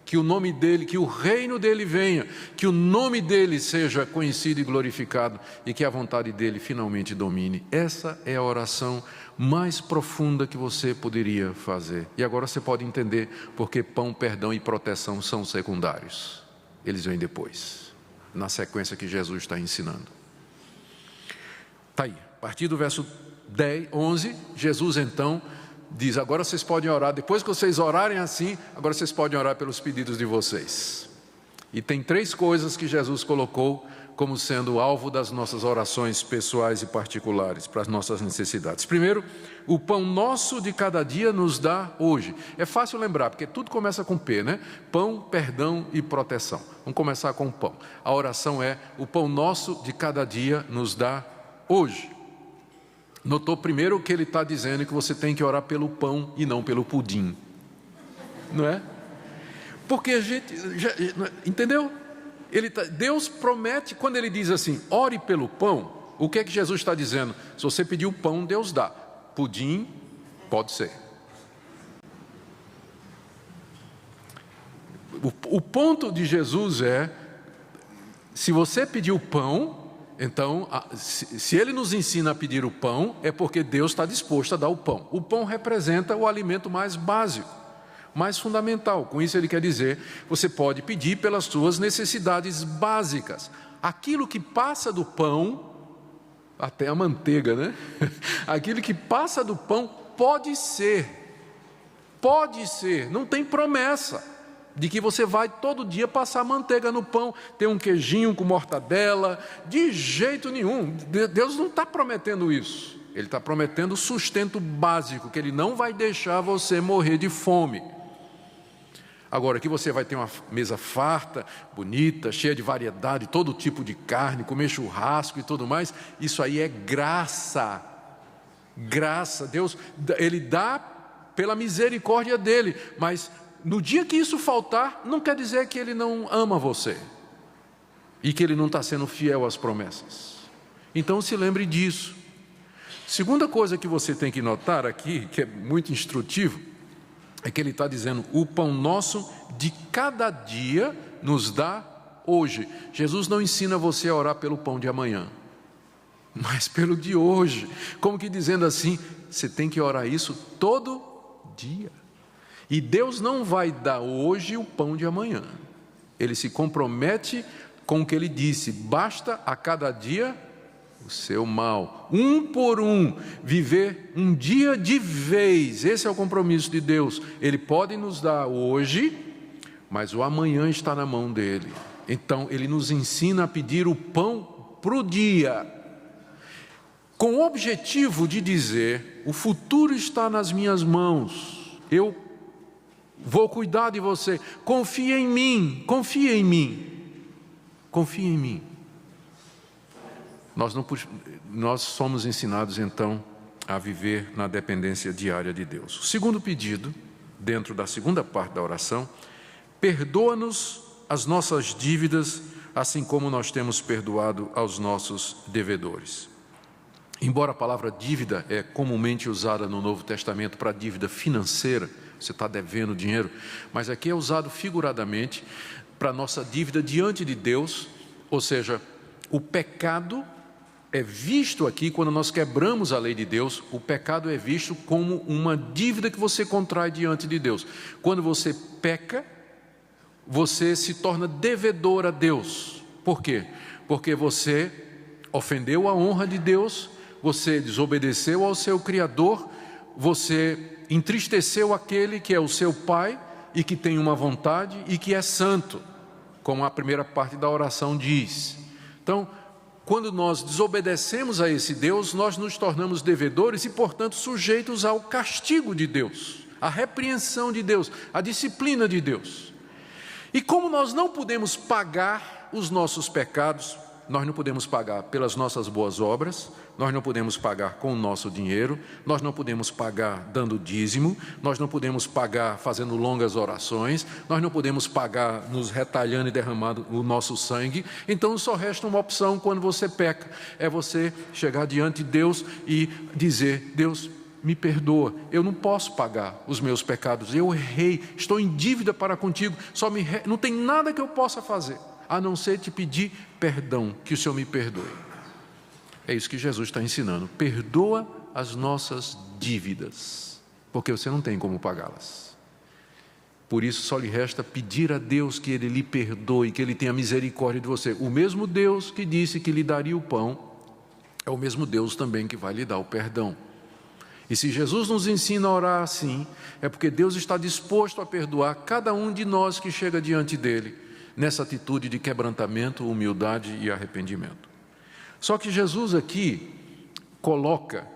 Que o nome dEle, que o reino dEle venha, que o nome dEle seja conhecido e glorificado e que a vontade dEle finalmente domine. Essa é a oração mais profunda que você poderia fazer. E agora você pode entender porque pão, perdão e proteção são secundários. Eles vêm depois, na sequência que Jesus está ensinando. Está aí, a partir do verso 11, Jesus então diz, agora vocês podem orar, depois que vocês orarem assim, agora vocês podem orar pelos pedidos de vocês. E tem 3 coisas que Jesus colocou como sendo alvo das nossas orações pessoais e particulares, para as nossas necessidades. Primeiro, o pão nosso de cada dia nos dá hoje. É fácil lembrar, porque tudo começa com P, né? Pão, perdão e proteção. Vamos começar com o pão. A oração é, o pão nosso de cada dia nos dá hoje. Notou primeiro que ele está dizendo que você tem que orar pelo pão e não pelo pudim, não é? Porque a gente, entendeu? Deus promete, quando ele diz assim, ore pelo pão, o que é que Jesus está dizendo? Se você pedir o pão, Deus dá. Pudim, pode ser. O ponto de Jesus é, se você pedir o pão, então, se Ele nos ensina a pedir o pão, é porque Deus está disposto a dar o pão. O pão representa o alimento mais básico, mais fundamental. Com isso Ele quer dizer, você pode pedir pelas suas necessidades básicas. Aquilo que passa do pão, até a manteiga, né? Aquilo que passa do pão pode ser, não tem promessa de que você vai todo dia passar manteiga no pão, ter um queijinho com mortadela, de jeito nenhum. Deus não está prometendo isso. Ele está prometendo o sustento básico, que Ele não vai deixar você morrer de fome. Agora, que você vai ter uma mesa farta, bonita, cheia de variedade, todo tipo de carne, comer churrasco e tudo mais, isso aí é graça. Graça, Deus, Ele dá pela misericórdia dEle, mas no dia que isso faltar, não quer dizer que Ele não ama você e que Ele não está sendo fiel às promessas. Então se lembre disso. Segunda coisa que você tem que notar aqui, que é muito instrutivo, é que Ele está dizendo, o pão nosso de cada dia nos dá hoje. Jesus não ensina você a orar pelo pão de amanhã, mas pelo de hoje, como que dizendo assim, você tem que orar isso todo dia. E Deus não vai dar hoje o pão de amanhã. Ele se compromete com o que Ele disse, basta a cada dia o seu mal, um por um, viver um dia de vez. Esse é o compromisso de Deus. Ele pode nos dar hoje, mas o amanhã está na mão dEle. Então Ele nos ensina a pedir o pão para o dia, com o objetivo de dizer, o futuro está nas minhas mãos, eu vou cuidar de você, confia em mim, confia em mim, confia em mim. Nós somos ensinados então a viver na dependência diária de Deus. O segundo pedido, dentro da segunda parte da oração, perdoa-nos as nossas dívidas, assim como nós temos perdoado aos nossos devedores. Embora a palavra dívida é comumente usada no Novo Testamento para dívida financeira, você está devendo dinheiro, mas aqui é usado figuradamente para a nossa dívida diante de Deus, ou seja, o pecado é visto aqui, quando nós quebramos a lei de Deus, o pecado é visto como uma dívida que você contrai diante de Deus. Quando você peca, você se torna devedor a Deus. Por quê? Porque você ofendeu a honra de Deus, você desobedeceu ao seu Criador, você entristeceu aquele que é o seu Pai e que tem uma vontade e que é santo, como a primeira parte da oração diz. Então, quando nós desobedecemos a esse Deus, nós nos tornamos devedores e, portanto, sujeitos ao castigo de Deus, à repreensão de Deus, à disciplina de Deus. E como nós não podemos pagar os nossos pecados, nós não podemos pagar pelas nossas boas obras, nós não podemos pagar com o nosso dinheiro, nós não podemos pagar dando dízimo, nós não podemos pagar fazendo longas orações, nós não podemos pagar nos retalhando e derramando o nosso sangue. Então só resta uma opção quando você peca, é você chegar diante de Deus e dizer: Deus, me perdoa, eu não posso pagar os meus pecados, eu errei, estou em dívida para contigo, não tem nada que eu possa fazer, a não ser te pedir perdão, que o Senhor me perdoe. É isso que Jesus está ensinando: perdoa as nossas dívidas, porque você não tem como pagá-las. Por isso só lhe resta pedir a Deus que Ele lhe perdoe, que Ele tenha misericórdia de você. O mesmo Deus que disse que lhe daria o pão, é o mesmo Deus também que vai lhe dar o perdão. E se Jesus nos ensina a orar assim, é porque Deus está disposto a perdoar cada um de nós que chega diante dEle, nessa atitude de quebrantamento, humildade e arrependimento. Só que Jesus aqui coloca,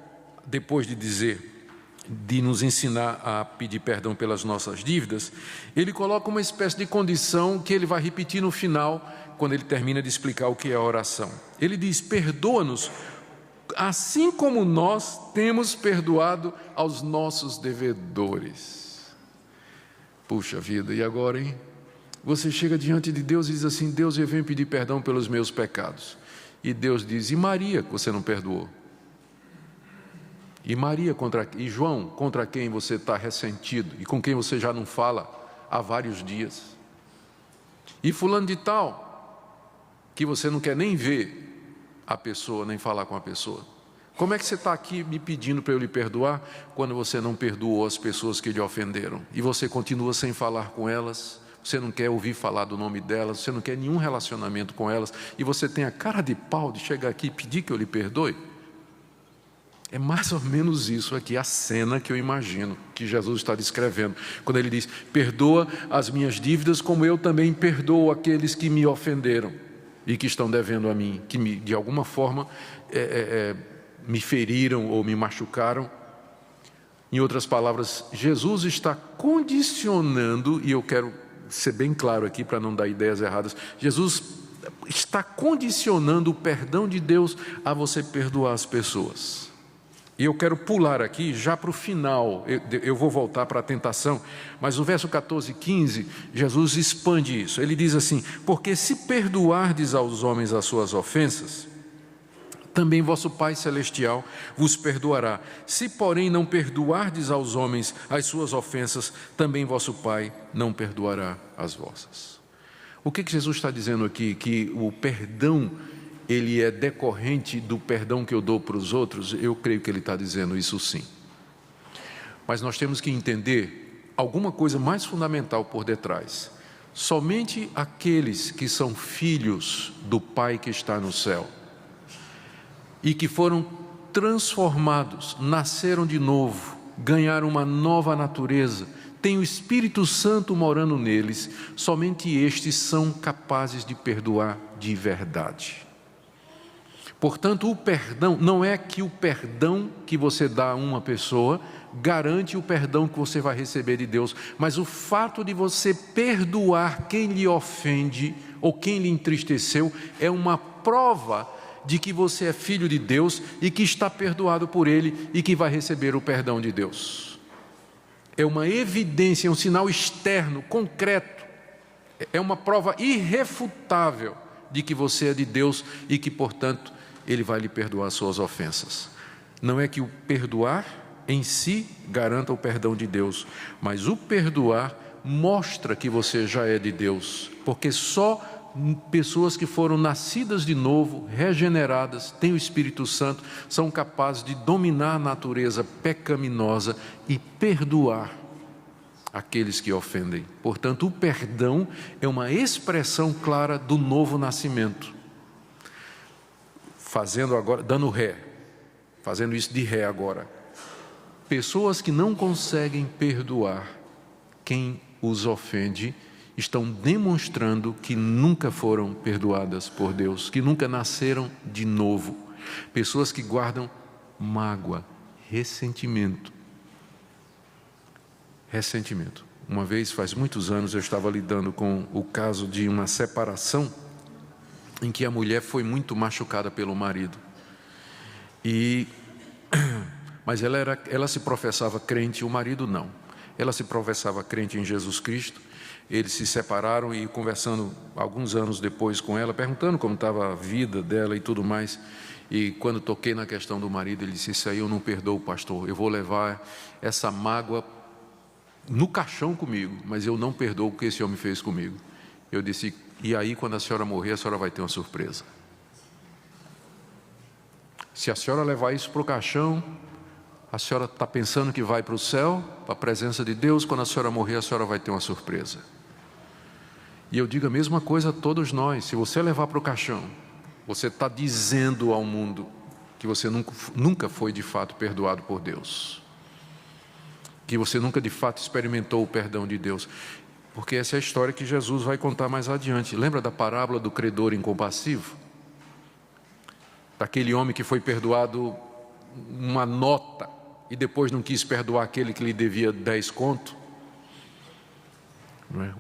depois de nos ensinar a pedir perdão pelas nossas dívidas, Ele coloca uma espécie de condição que Ele vai repetir no final, quando Ele termina de explicar o que é a oração. Ele diz: perdoa-nos, assim como nós temos perdoado aos nossos devedores. Puxa vida, e agora, hein? Você chega diante de Deus e diz assim: Deus, eu venho pedir perdão pelos meus pecados. E Deus diz: e Maria, que você não perdoou? E João, contra quem você está ressentido e com quem você já não fala há vários dias? E fulano de tal, que você não quer nem ver a pessoa, nem falar com a pessoa. Como é que você está aqui me pedindo para eu lhe perdoar, quando você não perdoou as pessoas que lhe ofenderam? E você continua sem falar com elas, você não quer ouvir falar do nome delas, você não quer nenhum relacionamento com elas, e você tem a cara de pau de chegar aqui e pedir que eu lhe perdoe? É mais ou menos isso aqui, a cena que eu imagino que Jesus está descrevendo, quando Ele diz: perdoa as minhas dívidas como eu também perdoo aqueles que me ofenderam e que estão devendo a mim, que de alguma forma me feriram ou me machucaram. Em outras palavras, Jesus está condicionando, e eu quero ser bem claro aqui para não dar ideias erradas, Jesus está condicionando o perdão de Deus a você perdoar as pessoas. E eu quero pular aqui já para o final, eu vou voltar para a tentação, mas no verso 14 e 15, Jesus expande isso. Ele diz assim: porque se perdoardes aos homens as suas ofensas, também vosso Pai Celestial vos perdoará. Se, porém, não perdoardes aos homens as suas ofensas, também vosso Pai não perdoará as vossas. O que Jesus está dizendo aqui? Que o perdão, ele é decorrente do perdão que eu dou para os outros? Eu creio que ele está dizendo isso sim. Mas nós temos que entender alguma coisa mais fundamental por detrás. Somente aqueles que são filhos do Pai que está no céu e que foram transformados, nasceram de novo, ganharam uma nova natureza, têm o Espírito Santo morando neles, somente estes são capazes de perdoar de verdade. Portanto, o perdão, não é que o perdão que você dá a uma pessoa garante o perdão que você vai receber de Deus, mas o fato de você perdoar quem lhe ofende ou quem lhe entristeceu é uma prova de que você é filho de Deus e que está perdoado por Ele e que vai receber o perdão de Deus. É uma evidência, é um sinal externo, concreto, é uma prova irrefutável de que você é de Deus e que, portanto, Ele vai lhe perdoar suas ofensas. Não é que o perdoar em si garanta o perdão de Deus, mas o perdoar mostra que você já é de Deus, porque só pessoas que foram nascidas de novo, regeneradas, têm o Espírito Santo, são capazes de dominar a natureza pecaminosa e perdoar aqueles que ofendem. Portanto, o perdão é uma expressão clara do novo nascimento. Fazendo agora, dando ré, fazendo isso de ré agora. Pessoas que não conseguem perdoar quem os ofende estão demonstrando que nunca foram perdoadas por Deus, que nunca nasceram de novo. Pessoas que guardam mágoa, ressentimento. Uma vez, faz muitos anos, eu estava lidando com o caso de uma separação em que a mulher foi muito machucada pelo marido. Mas ela se professava crente, o marido não. Ela se professava crente em Jesus Cristo. Eles se separaram e conversando alguns anos depois com ela, perguntando como estava a vida dela e tudo mais. E quando toquei na questão do marido, ele disse: isso aí eu não perdoo, pastor. Eu vou levar essa mágoa no caixão comigo, mas eu não perdoo o que esse homem fez comigo. Eu disse: e aí quando a senhora morrer, a senhora vai ter uma surpresa. Se a senhora levar isso para o caixão, a senhora está pensando que vai para o céu, para a presença de Deus. Quando a senhora morrer, a senhora vai ter uma surpresa. E eu digo a mesma coisa a todos nós: se você levar para o caixão, você está dizendo ao mundo que você nunca foi de fato perdoado por Deus, que você nunca de fato experimentou o perdão de Deus. Porque essa é a história que Jesus vai contar mais adiante. Lembra da parábola do credor incompassivo? Daquele homem que foi perdoado uma nota e depois não quis perdoar aquele que lhe devia 10 contos.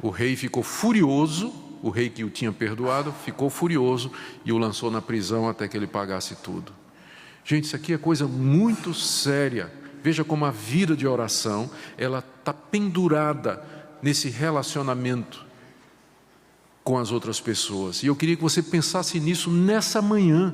O rei ficou furioso, o rei que o tinha perdoado ficou furioso e o lançou na prisão até que ele pagasse tudo. Gente, isso aqui é coisa muito séria. Veja como a vida de oração, ela está pendurada nesse relacionamento com as outras pessoas. E eu queria que você pensasse nisso nessa manhã.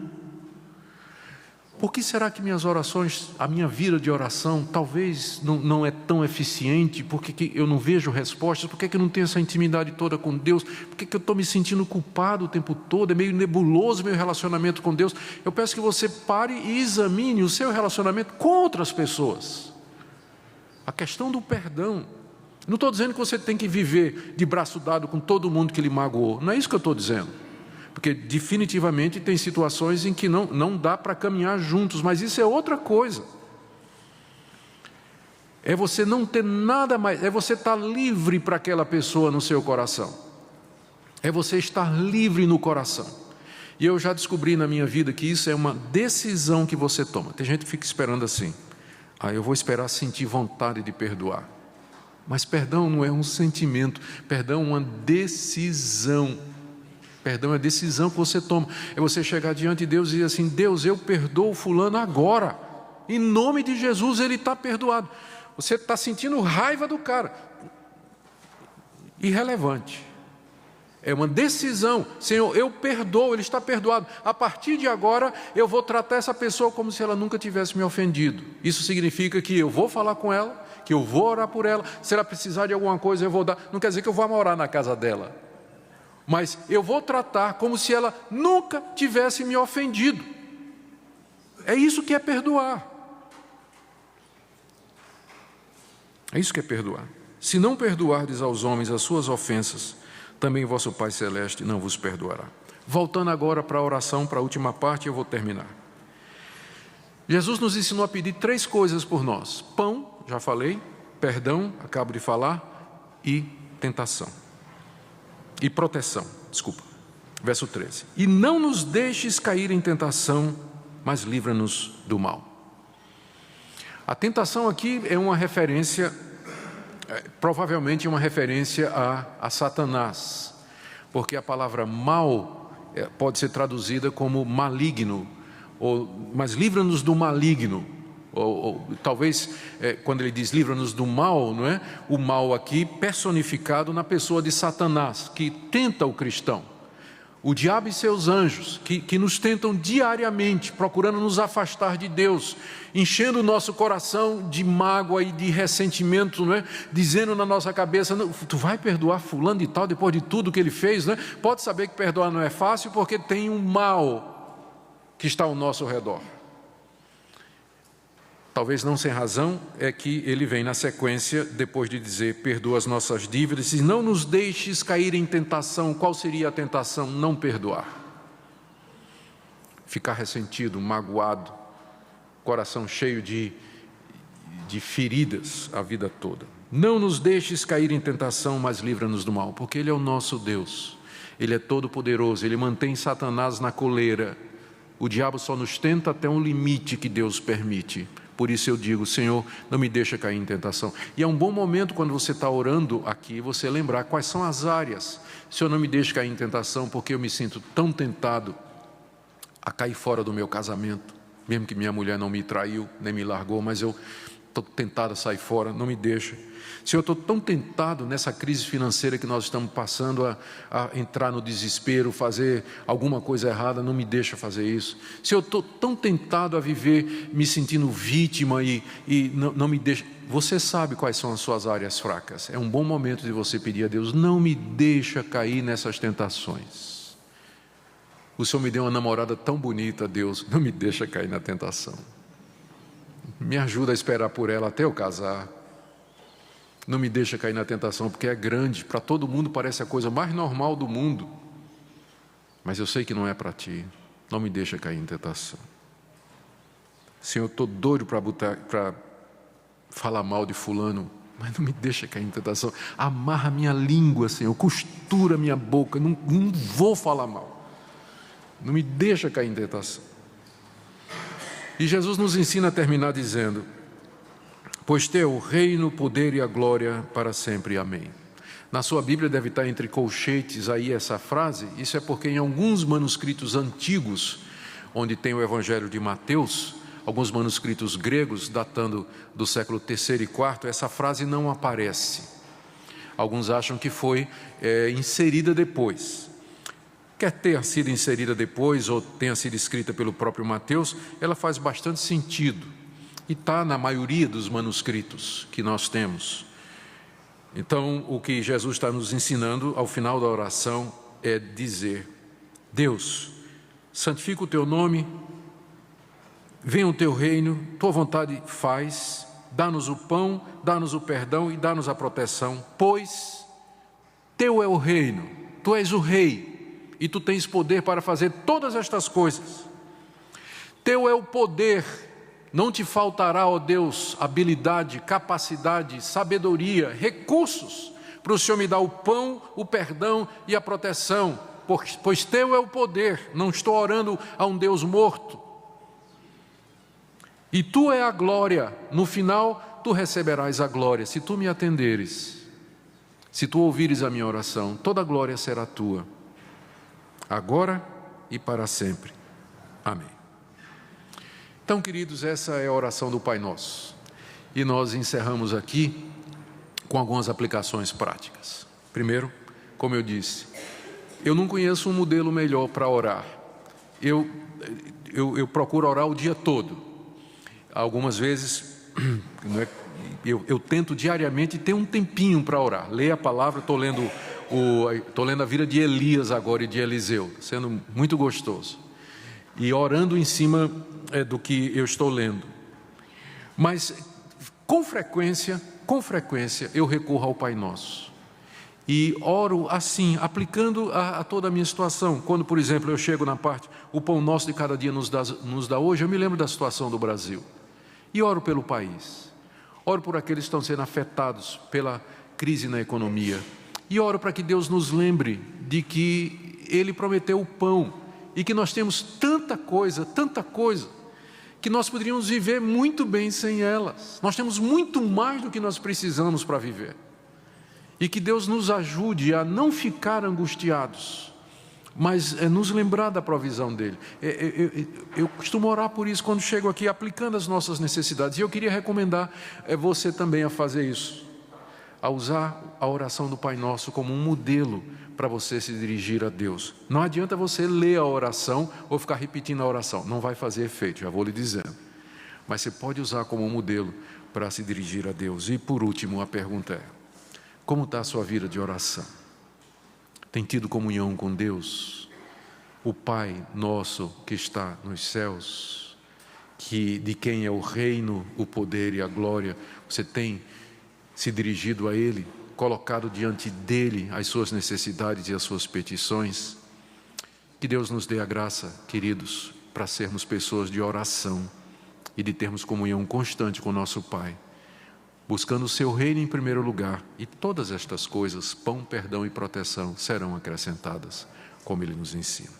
Por que será que minhas orações, a minha vida de oração, talvez não é tão eficiente? Por que eu não vejo respostas? Por que eu não tenho essa intimidade toda com Deus? Por que eu estou me sentindo culpado o tempo todo? É meio nebuloso meu relacionamento com Deus. Eu peço que você pare e examine o seu relacionamento com outras pessoas. A questão do perdão. Não estou dizendo que você tem que viver de braço dado com todo mundo que lhe magoou. Não é isso que eu estou dizendo. Porque definitivamente tem situações em que não dá para caminhar juntos, mas isso é outra coisa. É você não ter nada mais, é você estar livre para aquela pessoa no seu coração. É você estar livre no coração. E eu já descobri na minha vida que isso é uma decisão que você toma. Tem gente que fica esperando assim: eu vou esperar sentir vontade de perdoar. Mas perdão não é um sentimento, perdão é uma decisão. Perdão é a decisão que você toma. É você chegar diante de Deus e dizer assim: Deus, eu perdoo fulano agora. Em nome de Jesus, ele está perdoado. Você está sentindo raiva do cara. Irrelevante. É uma decisão. Senhor, eu perdoo, ele está perdoado. A partir de agora, eu vou tratar essa pessoa como se ela nunca tivesse me ofendido. Isso significa que eu vou falar com ela, que eu vou orar por ela. Se ela precisar de alguma coisa, eu vou dar. Não quer dizer que eu vou morar na casa dela. Mas eu vou tratar como se ela nunca tivesse me ofendido. É isso que é perdoar. É isso que é perdoar. Se não perdoardes aos homens as suas ofensas, também vosso Pai Celeste não vos perdoará. Voltando agora para a oração, para a última parte, eu vou terminar. Jesus nos ensinou a pedir 3 coisas por nós: pão, já falei, perdão, acabo de falar, e tentação. E proteção, desculpa. Verso 13. E não nos deixes cair em tentação, mas livra-nos do mal. A tentação aqui é uma referência, provavelmente uma referência a Satanás, porque a palavra mal pode ser traduzida como maligno, mas livra-nos do maligno. Ou talvez, quando ele diz livra-nos do mal, não é? O mal aqui personificado na pessoa de Satanás, que tenta o cristão. O diabo e seus anjos, que nos tentam diariamente, procurando nos afastar de Deus, enchendo o nosso coração de mágoa e de ressentimento, não é? Dizendo na nossa cabeça: tu vai perdoar fulano e tal, depois de tudo que ele fez, não é? Pode saber que perdoar não é fácil, porque tem um mal que está ao nosso redor. Talvez não sem razão, é que ele vem na sequência, depois de dizer: perdoa as nossas dívidas, e não nos deixes cair em tentação. Qual seria a tentação? Não perdoar. Ficar ressentido, magoado, coração cheio de feridas a vida toda. Não nos deixes cair em tentação, mas livra-nos do mal, porque Ele é o nosso Deus. Ele é todo poderoso, Ele mantém Satanás na coleira. O diabo só nos tenta até um limite que Deus permite, Por isso eu digo, Senhor, não me deixa cair em tentação. E é um bom momento quando você está orando aqui, você lembrar quais são as áreas. Senhor, não me deixa cair em tentação, porque eu me sinto tão tentado a cair fora do meu casamento, mesmo que minha mulher não me traiu, nem me largou, mas eu estou tentado a sair fora, não me deixa. Senhor, eu estou tão tentado nessa crise financeira que nós estamos passando a entrar no desespero, fazer alguma coisa errada, não me deixa fazer isso. Senhor, eu estou tão tentado a viver me sentindo vítima e não me deixa. Você sabe quais são as suas áreas fracas. É um bom momento de você pedir a Deus, não me deixa cair nessas tentações. O Senhor me deu uma namorada tão bonita, Deus, não me deixa cair na tentação. Me ajuda a esperar por ela até eu casar. Não me deixa cair na tentação, porque é grande, para todo mundo parece a coisa mais normal do mundo. Mas eu sei que não é para ti. Não me deixa cair em tentação. Senhor, eu estou doido para falar mal de fulano, mas não me deixa cair em tentação. Amarra minha língua, Senhor, costura minha boca, não vou falar mal. Não me deixa cair em tentação. E Jesus nos ensina a terminar dizendo, pois teu o reino, o poder e a glória para sempre. Amém. Na sua Bíblia deve estar entre colchetes aí essa frase. Isso é porque em alguns manuscritos antigos, onde tem o Evangelho de Mateus, alguns manuscritos gregos, datando do século III e IV, essa frase não aparece. Alguns acham que foi inserida depois. Quer ter sido inserida depois ou tenha sido escrita pelo próprio Mateus, ela faz bastante sentido. E está na maioria dos manuscritos que nós temos. Então, o que Jesus está nos ensinando ao final da oração é dizer, Deus, santifica o teu nome, venha o teu reino, tua vontade faz, dá-nos o pão, dá-nos o perdão e dá-nos a proteção, pois teu é o reino, tu és o rei e tu tens poder para fazer todas estas coisas. Teu é o poder. Não te faltará, ó Deus, habilidade, capacidade, sabedoria, recursos, para o Senhor me dar o pão, o perdão e a proteção, pois teu é o poder, não estou orando a um Deus morto. E tu é a glória, no final tu receberás a glória, se tu me atenderes, se tu ouvires a minha oração, toda a glória será tua, agora e para sempre. Amém. Então, queridos, essa é a oração do Pai Nosso. E nós encerramos aqui com algumas aplicações práticas. Primeiro, como eu disse, eu não conheço um modelo melhor para orar. Eu procuro orar o dia todo. Algumas vezes, eu tento diariamente ter um tempinho para orar. Ler a palavra, estou lendo a vida de Elias agora e de Eliseu, sendo muito gostoso. E orando em cima do que eu estou lendo. Mas, com frequência, eu recorro ao Pai Nosso. E oro assim, aplicando a toda a minha situação. Quando, por exemplo, eu chego na parte, o pão nosso de cada dia nos dá hoje, eu me lembro da situação do Brasil. E oro pelo país. Oro por aqueles que estão sendo afetados pela crise na economia. E oro para que Deus nos lembre de que Ele prometeu o pão. E que nós temos tanta coisa, que nós poderíamos viver muito bem sem elas. Nós temos muito mais do que nós precisamos para viver. E que Deus nos ajude a não ficar angustiados, mas nos lembrar da provisão dEle. Eu costumo orar por isso quando chego aqui, aplicando as nossas necessidades. E eu queria recomendar você também a fazer isso. A usar a oração do Pai Nosso como um modelo para você se dirigir a Deus. Não adianta você ler a oração ou ficar repetindo a oração. Não vai fazer efeito, já vou lhe dizendo. Mas você pode usar como um modelo para se dirigir a Deus. E por último, a pergunta é, como está a sua vida de oração? Tem tido comunhão com Deus? O Pai Nosso que está nos céus, de quem é o reino, o poder e a glória, você tem se dirigido a Ele, colocado diante dEle as suas necessidades e as suas petições? Que Deus nos dê a graça, queridos, para sermos pessoas de oração e de termos comunhão constante com o nosso Pai, buscando o seu reino em primeiro lugar, e todas estas coisas, pão, perdão e proteção, serão acrescentadas, como Ele nos ensina.